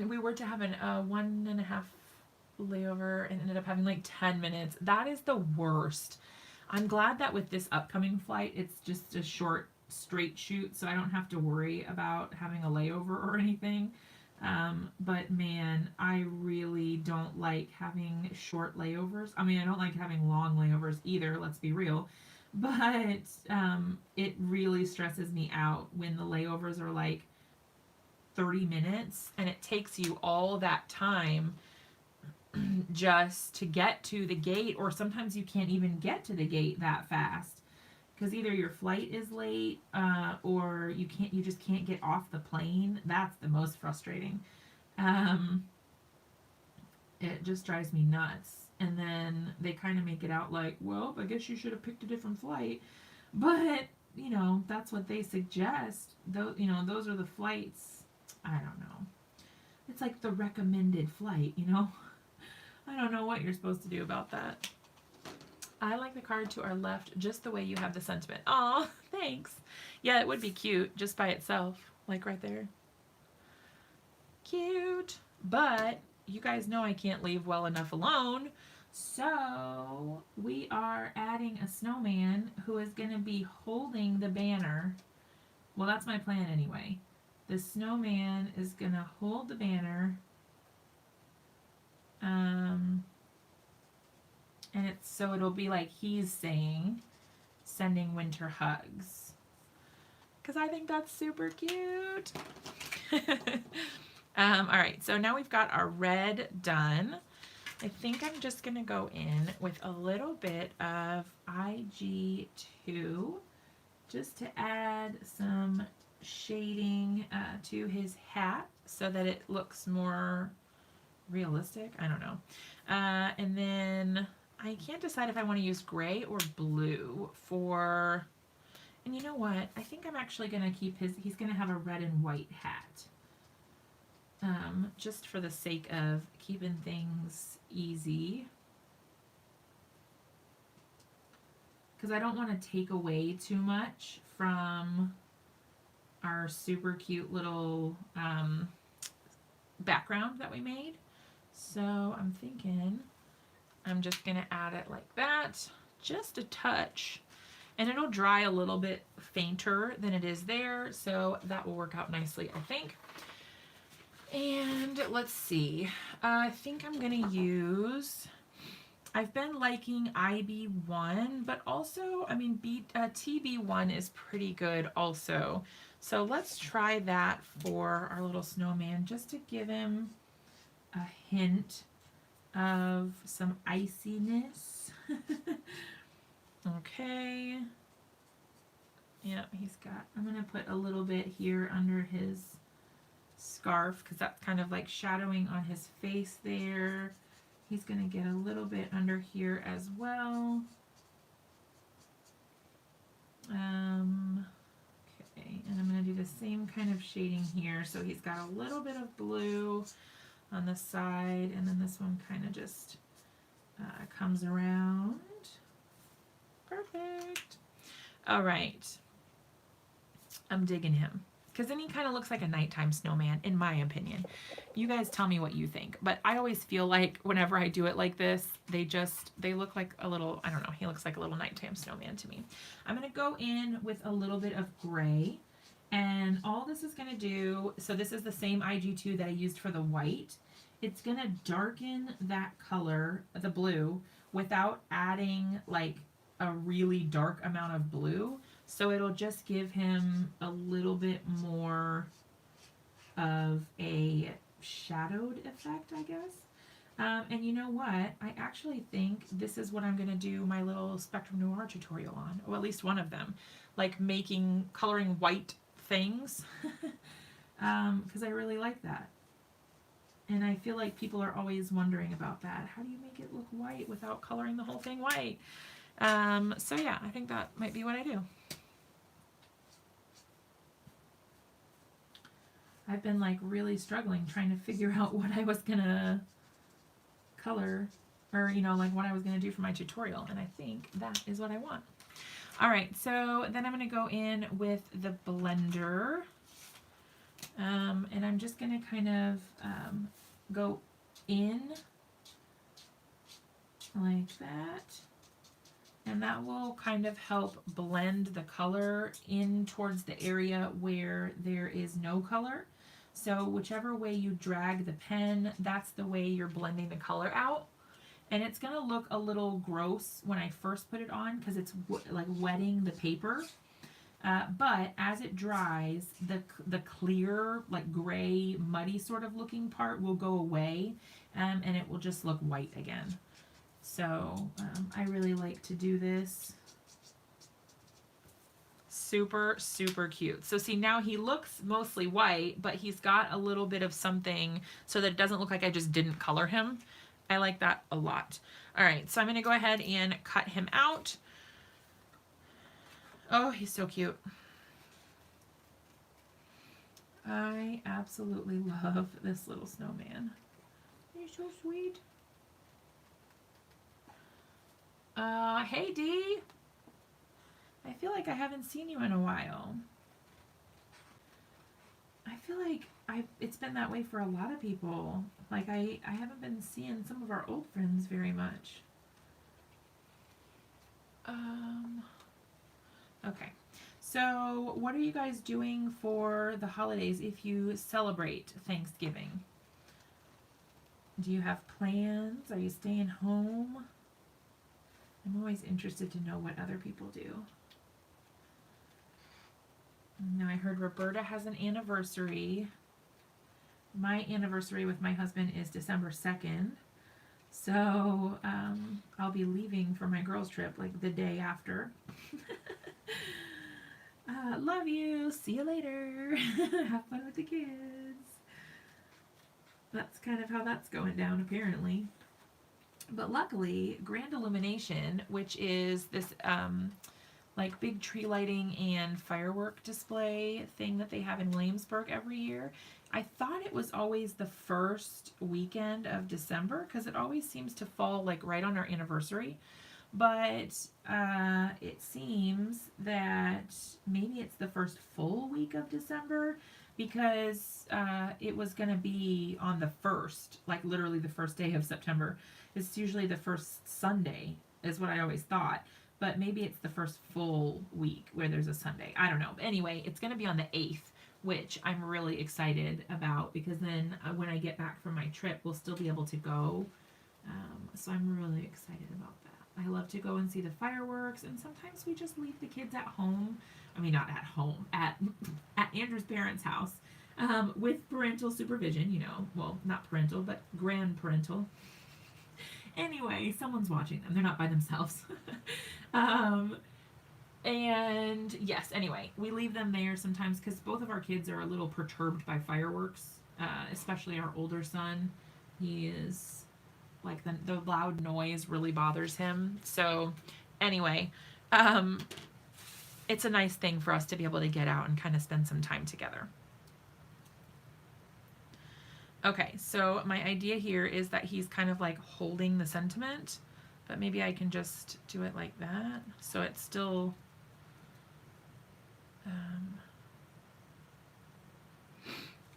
We were to have a 1.5 layover and ended up having like 10 minutes. That is the worst. I'm glad that with this upcoming flight, it's just a short, straight shoot, so I don't have to worry about having a layover or anything. But man, I really don't like having short layovers. I mean, I don't like having long layovers either, let's be real. But it really stresses me out when the layovers are like 30 minutes and it takes you all that time just to get to the gate, or sometimes you can't even get to the gate that fast because either your flight is late or you just can't get off the plane. That's the most frustrating. It just drives me nuts. And then they kind of make it out like, well, I guess you should have picked a different flight. But, you know, that's what they suggest. Those are the flights. I don't know. It's like the recommended flight, you know? I don't know what you're supposed to do about that. I like the card to our left just the way you have the sentiment. Aw, thanks. Yeah, it would be cute just by itself, like right there. Cute. But you guys know I can't leave well enough alone. So we are adding a snowman who is going to be holding the banner. Well, that's my plan anyway. The snowman is going to hold the banner. And it'll be like he's saying, sending winter hugs. Because I think that's super cute. All right, so now we've got our red done. I think I'm just going to go in with a little bit of IG2 just to add some shading to his hat so that it looks more realistic. I don't know. And then I can't decide if I want to use gray or blue for, and you know what? I think I'm actually going to keep he's going to have a red and white hat. Just for the sake of keeping things easy. Because I don't want to take away too much from our super cute little background that we made. So I'm thinking I'm just going to add it like that, just a touch, and it'll dry a little bit fainter than it is there, so that will work out nicely, I think. And let's see, I think I'm going to use, I've been liking IB1, but also, I mean, TB1 is pretty good also. So let's try that for our little snowman, just to give him a hint of some iciness. Okay. Yeah, I'm going to put a little bit here under his scarf because that's kind of like shadowing on his face there. He's going to get a little bit under here as well. Okay, and And I'm going to do the same kind of shading here. So he's got a little bit of blue on the side, and then this one kind of just comes around. Perfect. All right. I'm digging him. Because then he kind of looks like a nighttime snowman, in my opinion. You guys tell me what you think. But I always feel like whenever I do it like this, they look like a little, I don't know, he looks like a little nighttime snowman to me. I'm going to go in with a little bit of gray. And all this is going to do, so this is the same IG2 that I used for the white. It's going to darken that color, the blue, without adding like a really dark amount of blue. So it'll just give him a little bit more of a shadowed effect, I guess. And you know what? I actually think this is what I'm going to do my little Spectrum Noir tutorial on, or at least one of them, like coloring white things, because I really like that. And I feel like people are always wondering about that. How do you make it look white without coloring the whole thing white? So yeah, I think that might be what I do. I've been like really struggling trying to figure out what I was gonna color, or you know, like what I was gonna do for my tutorial, and I think that is what I want. All right, so then I'm gonna go in with the blender, and I'm just gonna kind of go in like that. And that will kind of help blend the color in towards the area where there is no color. So whichever way you drag the pen, that's the way you're blending the color out. And it's going to look a little gross when I first put it on because it's like wetting the paper. But as it dries, the clear, like gray, muddy sort of looking part will go away, and it will just look white again. So I really like to do this. Super, super cute. So see, now he looks mostly white, but he's got a little bit of something so that it doesn't look like I just didn't color him. I like that a lot. All right, so I'm going to go ahead and cut him out. Oh, he's so cute. I absolutely love this little snowman. He's so sweet. Hey Dee. I feel like I haven't seen you in a while. I feel like it's been that way for a lot of people. Like I haven't been seeing some of our old friends very much. Okay. So what are you guys doing for the holidays if you celebrate Thanksgiving? Do you have plans? Are you staying home? I'm always interested to know what other people do. Now I heard Roberta has an anniversary. My anniversary with my husband is December 2nd. So I'll be leaving for my girls' trip like the day after. Love you. See you later. Have fun with the kids. That's kind of how that's going down apparently. But luckily, Grand Illumination, which is this like big tree lighting and firework display thing that they have in Williamsburg every year, I thought it was always the first weekend of December because it always seems to fall like right on our anniversary. But it seems that maybe it's the first full week of December because it was going to be on the 1st, like literally the first day of September. It's usually the first Sunday is what I always thought. But maybe it's the first full week where there's a Sunday. I don't know. But anyway, it's going to be on the 8th, which I'm really excited about because then when I get back from my trip, we'll still be able to go. So I'm really excited about that. I love to go and see the fireworks, and sometimes we just leave the kids at home. I mean, not at home, at Andrew's parents' house with parental supervision, you know. Well, not parental, but grandparental. Anyway, someone's watching them. They're not by themselves. And yes, anyway, we leave them there sometimes because both of our kids are a little perturbed by fireworks, especially our older son. He is like the loud noise really bothers him. So anyway, it's a nice thing for us to be able to get out and kind of spend some time together. Okay, so my idea here is that he's kind of like holding the sentiment, but maybe I can just do it like that so it's still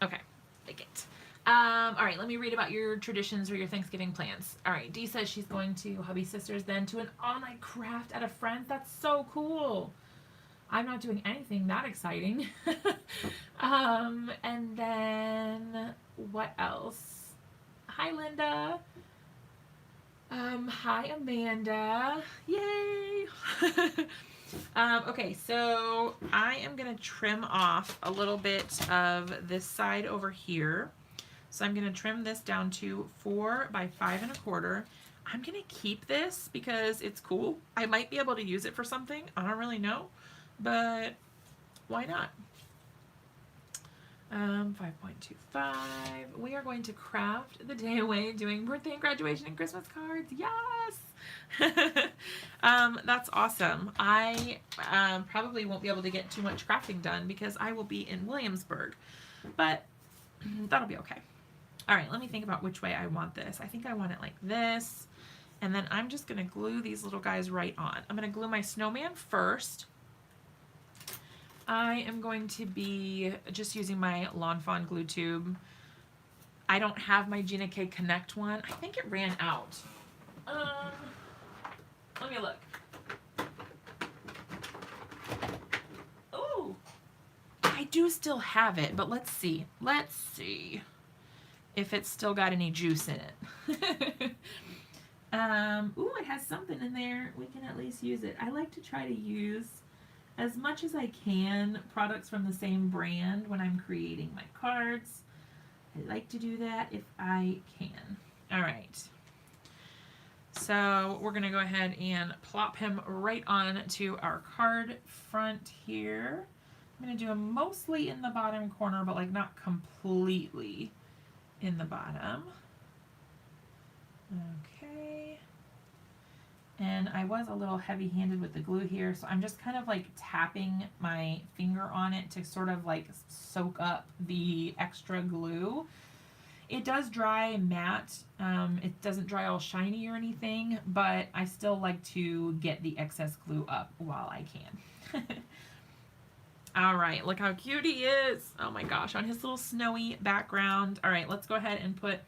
okay, like it. All right, let me read about your traditions or your Thanksgiving plans. All right, Dee says she's going to Hubby Sisters, then to an online craft at a friend's. That's so cool. I'm not doing anything that exciting. And then what else? Hi, Linda. Hi, Amanda. Yay. Okay, so I am going to trim off a little bit of this side over here. So I'm going to trim this down to 4 by 5 1/4. I'm going to keep this because it's cool. I might be able to use it for something. I don't really know, but why not? 5.25. We are going to craft the day away doing birthday and graduation and Christmas cards. Yes! That's awesome. I probably won't be able to get too much crafting done because I will be in Williamsburg, but that'll be okay. All right, let me think about which way I want this. I think I want it like this, and then I'm just gonna glue these little guys right on. I'm gonna glue my snowman first. I am going to be just using my Lawn Fawn glue tube. I don't have my Gina K Connect one. I think it ran out. Let me look. Oh, I do still have it, but let's see. Let's see if it's still got any juice in it. Ooh, it has something in there. We can at least use it. I like to try to use as much as I can products from the same brand when I'm creating my cards. I like to do that if I can. All right. So we're gonna go ahead and plop him right on to our card front here. I'm gonna do him mostly in the bottom corner, but like not completely in the bottom. Okay. And I was a little heavy-handed with the glue here, so I'm just kind of like tapping my finger on it to sort of like soak up the extra glue. It does dry matte. It doesn't dry all shiny or anything, but I still like to get the excess glue up while I can. All right, look how cute he is. Oh my gosh, on his little snowy background. All right, let's go ahead and put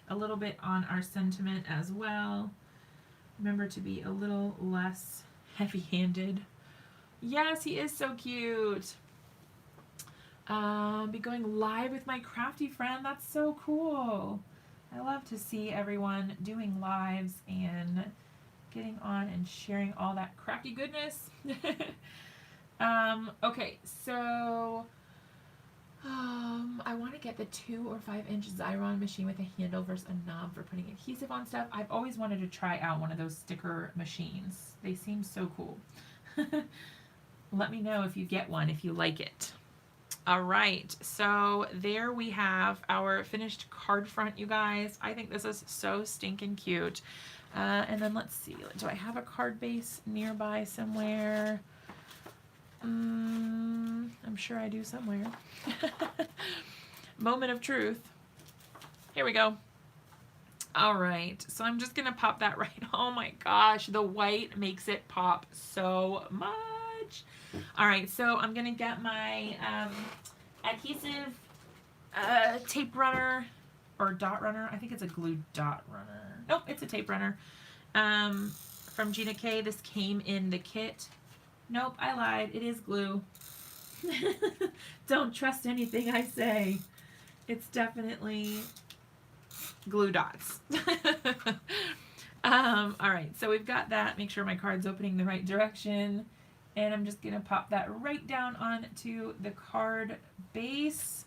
a little bit on our sentiment as well. Remember to be a little less heavy-handed. Yes, he is so cute. Be going live with my crafty friend. That's so cool. I love to see everyone doing lives and getting on and sharing all that crafty goodness. Okay, so I want to get the 2 or 5 inch Xyron machine with a handle versus a knob for putting adhesive on stuff. I've always wanted to try out one of those sticker machines. They seem so cool. Let me know if you get one, if you like it. All right, so there we have our finished card front, you guys. I think this is so stinking cute. And then let's see, do I have a card base nearby somewhere? I'm sure I do somewhere. Moment of truth. Here we go. All right, so I'm just gonna pop that right. Oh my gosh, the white makes it pop so much. All right, so I'm gonna get my adhesive tape runner or dot runner. I think it's a glue dot runner. Nope, it's a tape runner. From Gina K. This came in the kit. Nope, I lied. It is glue. Don't trust anything I say. It's definitely glue dots. All right, so we've got that. Make sure my card's opening the right direction. And I'm just gonna pop that right down onto the card base.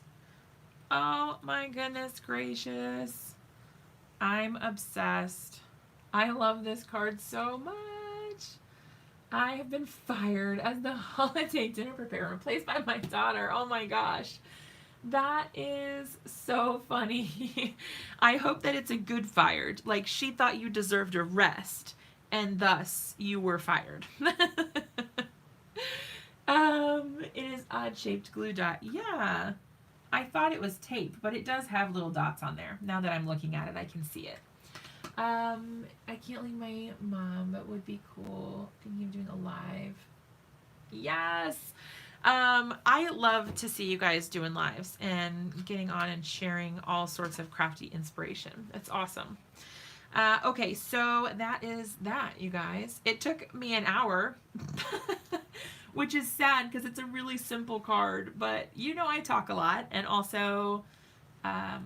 Oh my goodness gracious. I'm obsessed. I love this card so much. I have been fired as the holiday dinner preparer, replaced by my daughter. Oh my gosh. That is so funny. I hope that it's a good fired. Like she thought you deserved a rest and thus you were fired. It is odd-shaped glue dot. Yeah. I thought it was tape, but it does have little dots on there. Now that I'm looking at it, I can see it. I can't leave my mom, but would be cool. Thinking of doing a live. Yes. I love to see you guys doing lives and getting on and sharing all sorts of crafty inspiration. It's awesome. Okay, so that is that, you guys. It took me an hour, which is sad because it's a really simple card, but you know I talk a lot, and also, I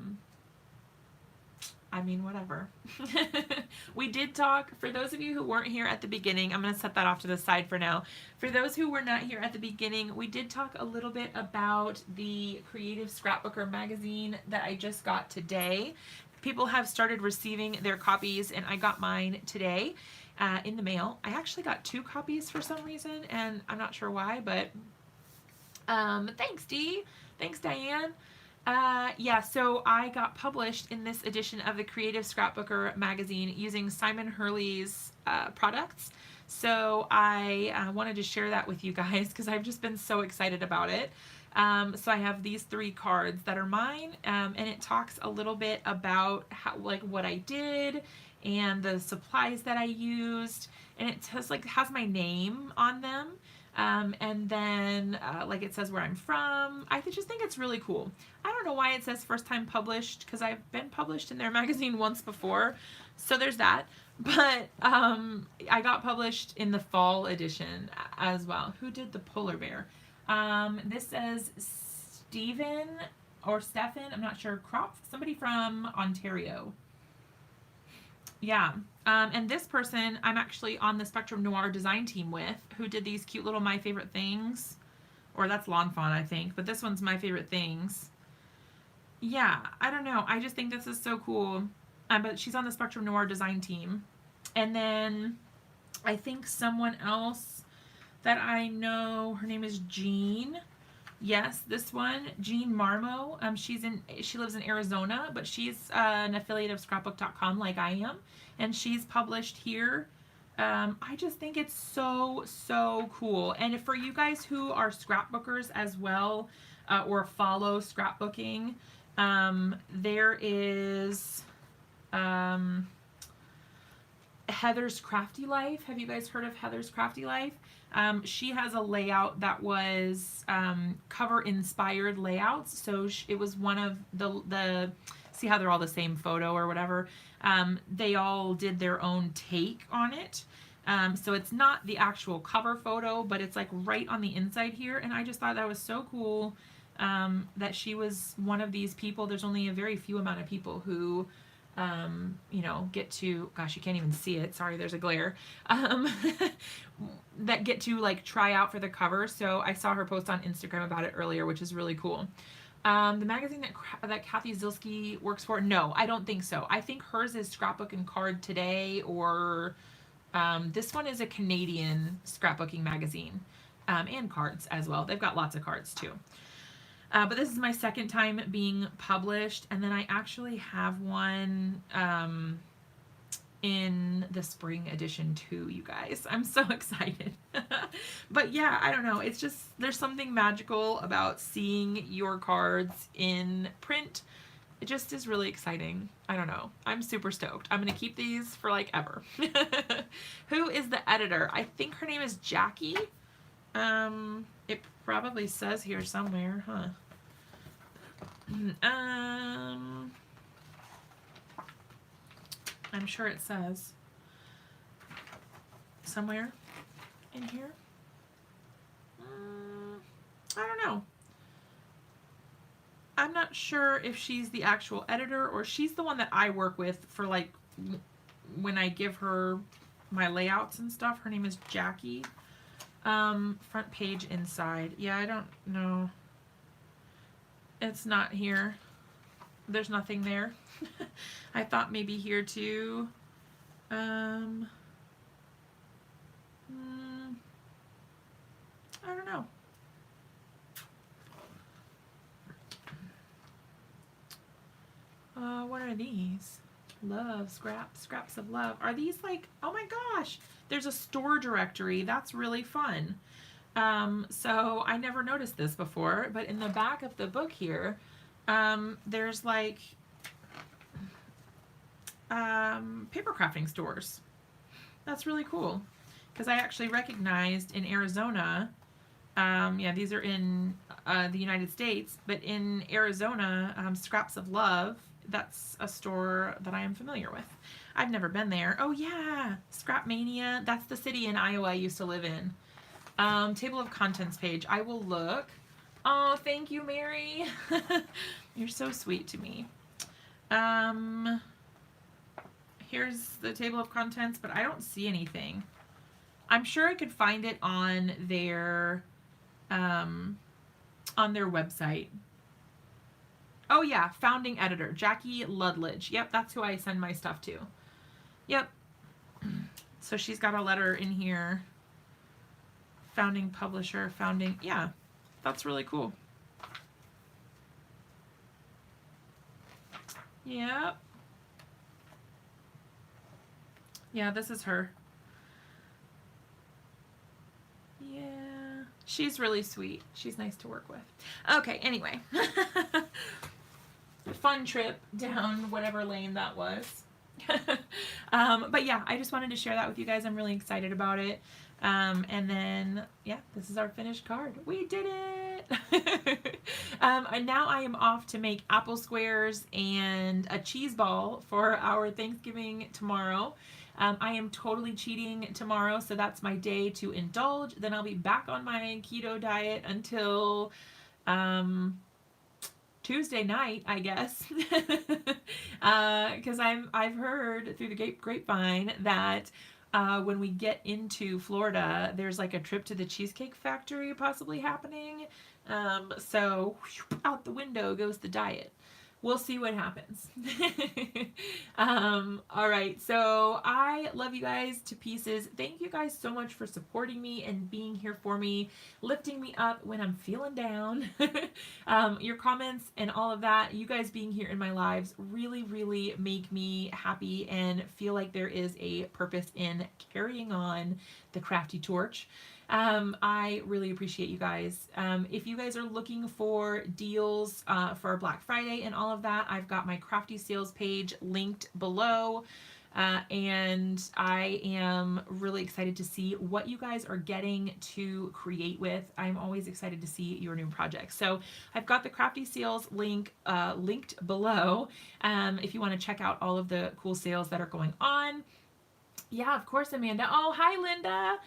mean, whatever. We did talk, for those of you who weren't here at the beginning, I'm going to set that off to the side for now. For those who were not here at the beginning, we did talk a little bit about the Creative Scrapbooker magazine that I just got today. People have started receiving their copies, and I got mine today in the mail. I actually got 2 copies for some reason, and I'm not sure why, but thanks, Dee. Thanks, Diane. Yeah, so I got published in this edition of the Creative Scrapbooker magazine using Simon Hurley's products. So I wanted to share that with you guys because I've just been so excited about it. So I have these 3 cards that are mine, and it talks a little bit about how, like, what I did and the supplies that I used, and it has my name on them. And then like it says where I'm from. I just think it's really cool. I don't know why it says first time published, because I've been published in their magazine once before, so there's that. But I got published in the fall edition as well. Who did the polar bear? This says Stephen or Stefan, I'm not sure, Crop, somebody from Ontario. Yeah. And this person I'm actually on the Spectrum Noir design team with, who did these cute little My Favorite Things. Or that's Lawn Fawn, I think. But this one's My Favorite Things. Yeah, I don't know. I just think this is so cool. But she's on the Spectrum Noir design team. And then I think someone else that I know, her name is Jean. Yes, this one, Jean Marmo. She lives in Arizona, but she's an affiliate of scrapbook.com like I am, and she's published here. I just think it's so cool. And for you guys who are scrapbookers as well, or follow scrapbooking, there is Heather's Crafty Life. Have you guys heard of Heather's Crafty Life? She has a layout that was cover inspired layouts. So it was one of the see how they're all the same photo or whatever. They all did their own take on it. So it's not the actual cover photo, but it's like right on the inside here. And I just thought that was so cool that she was one of these people. There's only a very few amount of people who you know, get to, gosh, you can't even see it. Sorry, there's a glare. That get to like try out for the cover. So I saw her post on Instagram about it earlier, which is really cool. The magazine that Kathy Zilski works for, no, I don't think so. I think hers is Scrapbook and Card Today, or this one is a Canadian scrapbooking magazine, and cards as well. They've got lots of cards too. But this is my second time being published, and then I actually have one in the spring edition too, you guys. I'm so excited. But yeah, I don't know. It's just, there's something magical about seeing your cards in print. It just is really exciting. I don't know. I'm super stoked. I'm going to keep these for like ever. Who is the editor? I think her name is Jackie. It probably says here somewhere, huh? I'm sure it says somewhere in here. I don't know. I'm not sure if she's the actual editor or she's the one that I work with for like when I give her my layouts and stuff. Her name is Jackie. Front page inside. Yeah, I don't know. It's not here. There's nothing there. I thought maybe here too. I don't know. What are these? Love, scraps of love. Are these like, oh my gosh, there's a store directory. That's really fun. So I never noticed this before, but in the back of the book here, there's like paper crafting stores. That's really cool because I actually recognized in Arizona, yeah, these are in the United States, but in Arizona, Scraps of Love, that's a store that I am familiar with. I've never been there. Oh yeah, Scrap Mania, that's the city in Iowa I used to live in. Table of contents page, I will look. Oh, thank you, Mary. You're so sweet to me. Here's the table of contents, but I don't see anything. I'm sure I could find it on their website. Oh yeah, founding editor, Jackie Ludledge. Yep, that's who I send my stuff to. Yep. So she's got a letter in here. Founding publisher, founding, yeah, that's really cool. Yep. Yeah, this is her. Yeah, she's really sweet. She's nice to work with. Okay, anyway. Fun trip down whatever lane that was. But yeah, I just wanted to share that with you guys. I'm really excited about it. And then, yeah, this is our finished card. We did it! And now I am off to make apple squares and a cheese ball for our Thanksgiving tomorrow. I am totally cheating tomorrow, so that's my day to indulge. Then I'll be back on my keto diet until Tuesday night, I guess, because I've heard through the grapevine that when we get into Florida, there's like a trip to the Cheesecake Factory possibly happening. So out the window goes the diet. We'll see what happens. All right, so I love you guys to pieces. Thank you guys so much for supporting me and being here for me, lifting me up when I'm feeling down. Your comments and all of that, you guys being here in my lives really, really make me happy and feel like there is a purpose in carrying on the crafty torch. I really appreciate you guys. If you guys are looking for deals for Black Friday and all of that, I've got my crafty sales page linked below. And I am really excited to see what you guys are getting to create with. I'm always excited to see your new projects. So I've got the crafty sales link linked below if you want to check out all of the cool sales that are going on. Yeah, of course, Amanda. Oh, hi, Linda.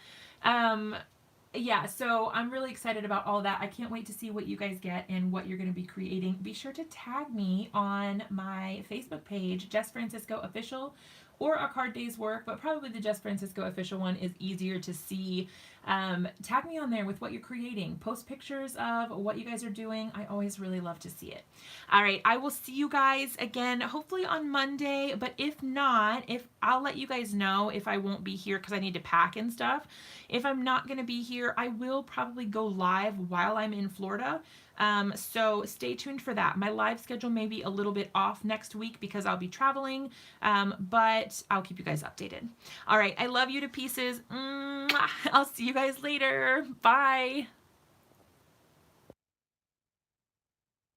Yeah, so I'm really excited about all that. I can't wait to see what you guys get and what you're going to be creating. Be sure to tag me on my Facebook page, Jess Francisco Official, or A Card Day's Work, but probably the Jess Francisco Official one is easier to see. Tag me on there with what you're creating. Post pictures of what you guys are doing. I always really love to see it. All right, I will see you guys again, hopefully on Monday, but if not, I'll let you guys know if I won't be here because I need to pack and stuff. If I'm not going to be here, I will probably go live while I'm in Florida. So stay tuned for that. My live schedule may be a little bit off next week because I'll be traveling, but I'll keep you guys updated. All right, I love you to pieces. I'll see you guys later. Bye.